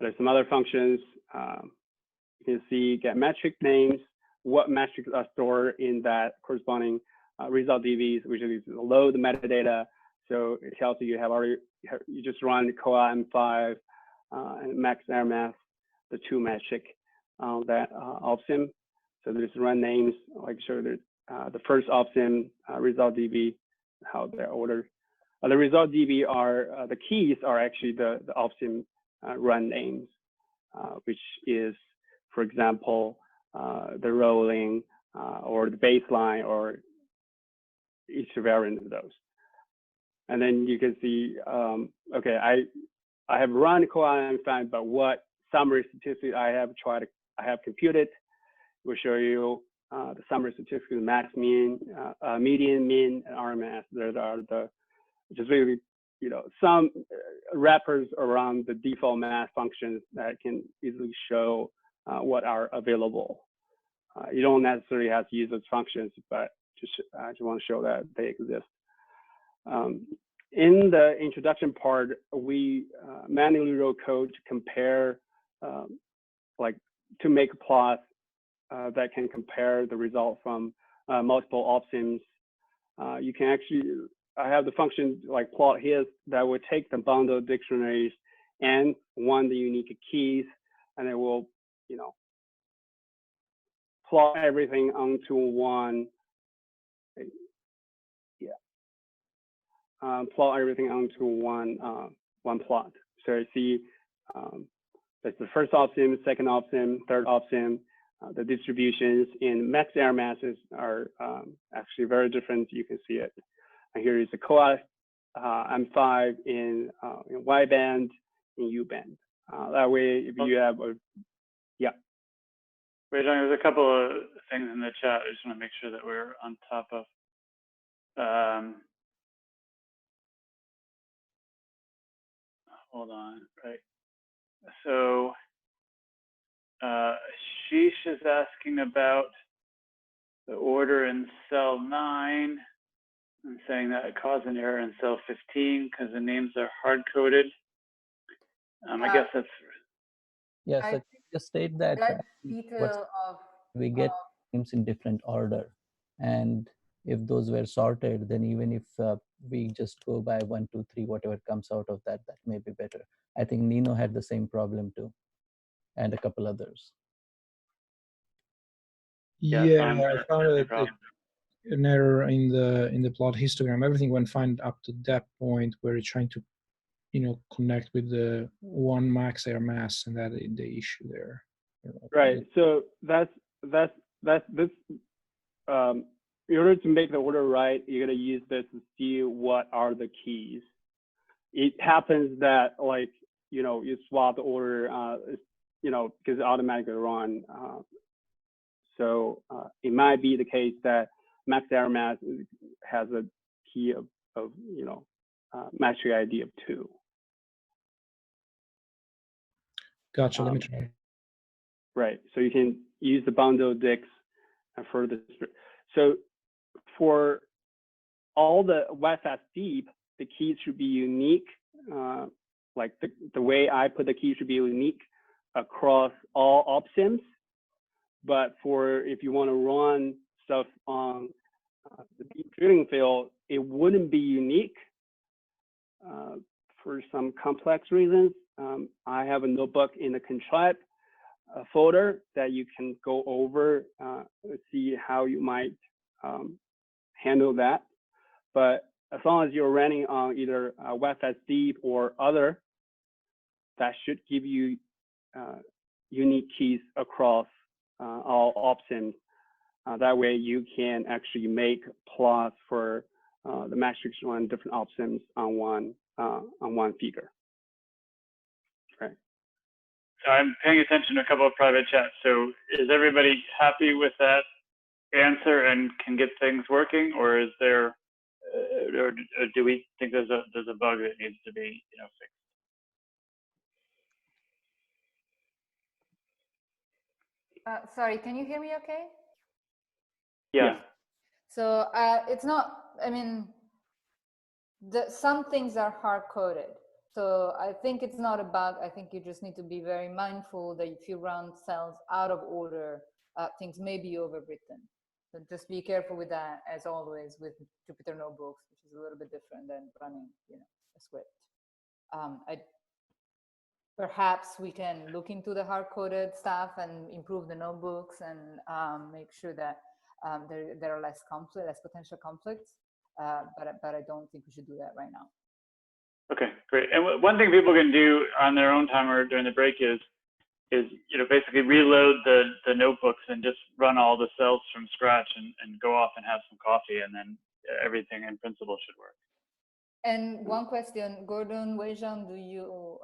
There's some other functions. You can see get metric names, what metrics are stored in that corresponding result DBs, which is load the metadata. So it tells you you just run coad M5 and max air mass, the 2 metric that opsim. So there's run names, show there's the first opsim result DB, how they're ordered. The result DB are the keys are actually the opsim run names, which is, for example, the rolling or the baseline or each variant of those. And then you can see, okay, I have run coad M5, but what summary statistics I have computed will show you the summary statistics, max, mean, median, mean, and RMS. There are just really, some wrappers around the default math functions that can easily show what are available. You don't necessarily have to use those functions, but I just want to show that they exist. In the introduction part, we manually wrote code to compare like to make a plot that can compare the result from multiple options. You can actually, I have the function like plot here that will take the bundled dictionaries and the unique keys, and it will, you know, plot everything onto one. Plot everything onto one plot. So you see, that's the first option, second option, third option. The distributions in max error masses are actually very different. You can see it. And here is the COAS M5 in Y band, in U band. That way, if you have a, yeah. Weixiong, there's a couple of things in the chat. I just want to make sure that we're on top of. Hold on, right. So Sheesh is asking about the order in cell 9 and saying that it caused an error in cell 15 because the names are hard-coded. I guess that's... Yes, I just state that we get names in different order. And if those were sorted, then even if we just go by 1, 2, 3, whatever comes out of that, that may be better. I think Nino had the same problem too, and a couple others. Yeah, I found an error in the plot histogram. Everything went fine up to that point where it's trying to, you know, connect with the one max error mass, and that the issue there. Right. So that's this. In order to make the order right, you're gonna use this to see what are the keys. It happens that, like, you know, you swap the order, you know, because it automatically run. So it might be the case that max error mass has a key of you know, mastery ID of 2. Gotcha. Let me try. Right. So you can use the bundle dix for this. So for all the YFAST deep, the keys should be unique. Like the way I put the keys should be unique across all options. But for if you want to run stuff on the deep drilling field, it wouldn't be unique for some complex reasons. I have a notebook in the contrib folder that you can go over, see how you might handle that. But as long as you're running on either YFAST deep or other, that should give you unique keys across all options. That way you can actually make plots for the matrix run different options on one figure. Right. I'm paying attention to a couple of private chats. So is everybody happy with that answer and can get things working, or is there, or do we think there's a bug that needs to be, you know, fixed? Sorry, can you hear me okay? Yeah. So it's not, I mean, some things are hard-coded. So I think it's not a bug. I think you just need to be very mindful that if you run cells out of order, things may be overwritten. So just be careful with that, as always, with Jupyter Notebooks, which is a little bit different than running, you know, a script. Perhaps we can look into the hard-coded stuff and improve the notebooks and make sure that there are less potential conflicts. But I don't think we should do that right now. Okay, great. And one thing people can do on their own time or during the break is you know, basically reload the notebooks and just run all the cells from scratch and go off and have some coffee, and then everything in principle should work. And one question, Gordon, Weixiong, do you,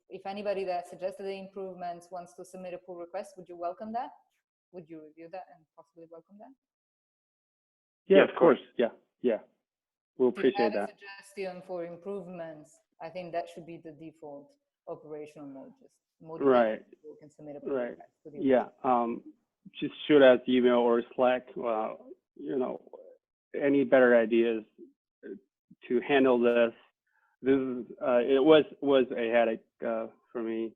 if anybody that suggested the improvements wants to submit a pull request, would you welcome that? Would you review that and possibly welcome that? Yeah, of course. Yeah, yeah. We'll appreciate that. If you have a suggestion for improvements, I think that should be the default operational mode. Just motivate right. people can submit a pull request. Yeah. Just shoot us email or Slack. You know, any better ideas to handle this? This is it was a headache for me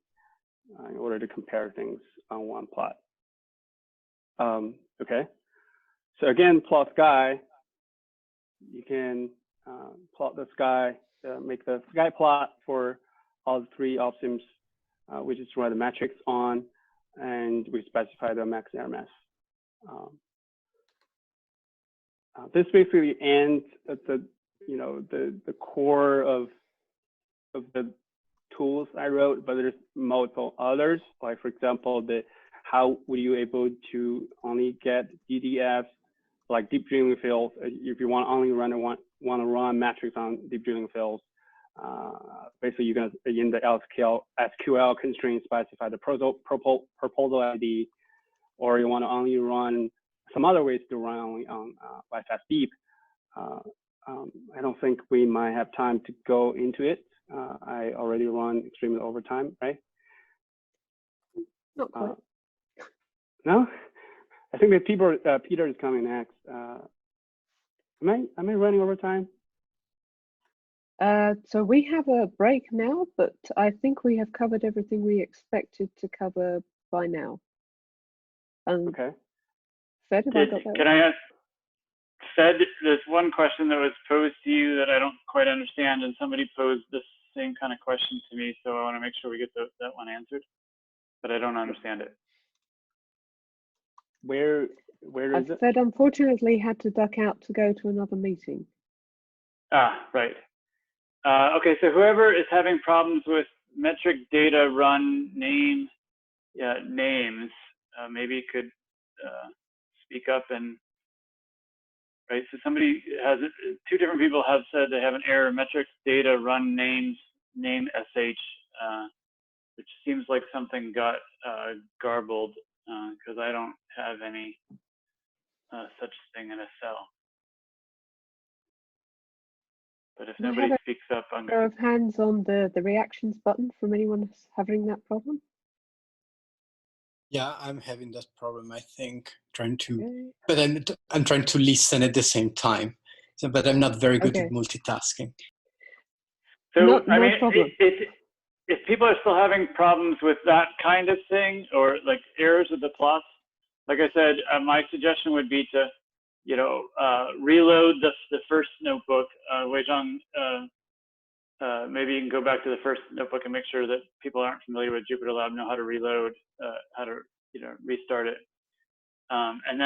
in order order to compare things on one plot. Okay, so again, plot sky. You can plot the sky, make the sky plot for all the three opsims. We just run the matrix on, and we specify the max error mass. This basically ends at the the core of the tools I wrote, but there's multiple others. Like for example, how were you able to only get DDFs like deep drilling fields if you want to only want to run matrix on deep drilling fields? Basically, you're gonna in the SQL constraint specify the proposal ID, or you want to only run some other ways to run only on YFast deep. I don't think we might have time to go into it. I already run extremely overtime, right? Not quite. No, I think that Peter is coming next. Am I running overtime? So we have a break now, but I think we have covered everything we expected to cover by now. Okay. Fed, have I got that? Can I ask, Fed, there's one question that was posed to you that I don't quite understand, and somebody posed this same kind of question to me, so I want to make sure we get that one answered, but I don't understand it. Where is it? Fed unfortunately had to duck out to go to another meeting. Ah, right. Okay, so whoever is having problems with metric data run names, maybe could speak up and, right, so somebody has, two different people have said they have an error, metrics data run names, name sh, which seems like something got garbled because I don't have any such thing in a cell. But if nobody speaks up, I'm going to hands on the reactions button from anyone having that problem. Yeah, I'm having that problem. I think but I'm trying to listen at the same time. So, but I'm not very good at multitasking. So I mean, if people are still having problems with that kind of thing, or like errors with the plots, like I said, my suggestion would be to, reload the first notebook. Weixiong, maybe you can go back to the first notebook and make sure that people aren't familiar with Jupyter Lab know how to reload, how to restart it, and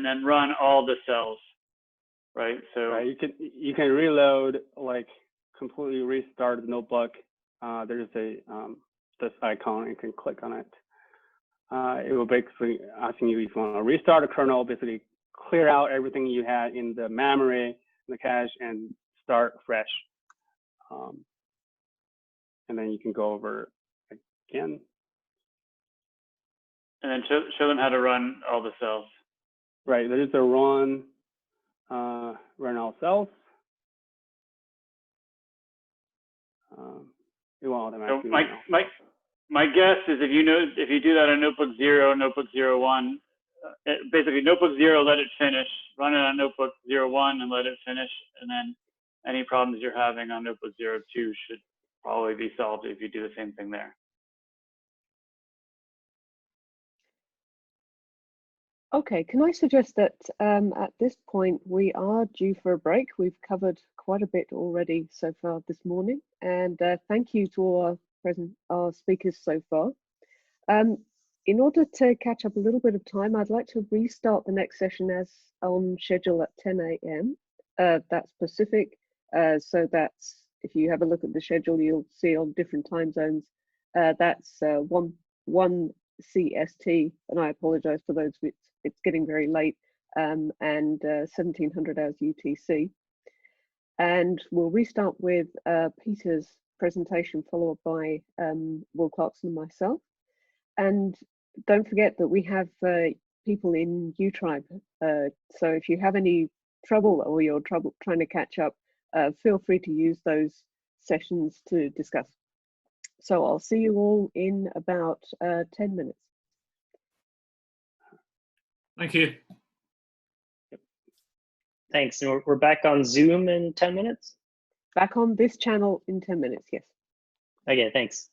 then run all the cells, right? So you can reload, like completely restart the notebook. There's this icon, you can click on it. It will basically asking you if you want to restart a kernel, basically clear out everything you had in the memory, the cache, and start fresh. And then you can go over again. And then show them how to run all the cells. Right, there is a run all cells. It won't automatically. So my guess is if you do that on notebook 0, notebook 01, basically notebook 0, let it finish, run it on notebook 01 and let it finish, and then any problems you're having on notebook 02 should probably be solved if you do the same thing there. Okay, can I suggest that at this point we are due for a break? We've covered quite a bit already so far this morning, and thank you to all our speakers so far. In order to catch up a little bit of time, I'd like to restart the next session as on schedule at 10 a.m. That's Pacific, so that's, if you have a look at the schedule, you'll see on different time zones. That's 1 CST, and I apologize for those, it's getting very late, and 1700 hours UTC. And we'll restart with Peter's presentation, followed by Will Clarkson and myself. And don't forget that we have people in UTribe. So if you have any trouble or you're trying to catch up, feel free to use those sessions to discuss. So I'll see you all in about 10 minutes. Thank you. Yep. Thanks. And we're back on Zoom in 10 minutes? Back on this channel in 10 minutes, yes. Okay, thanks.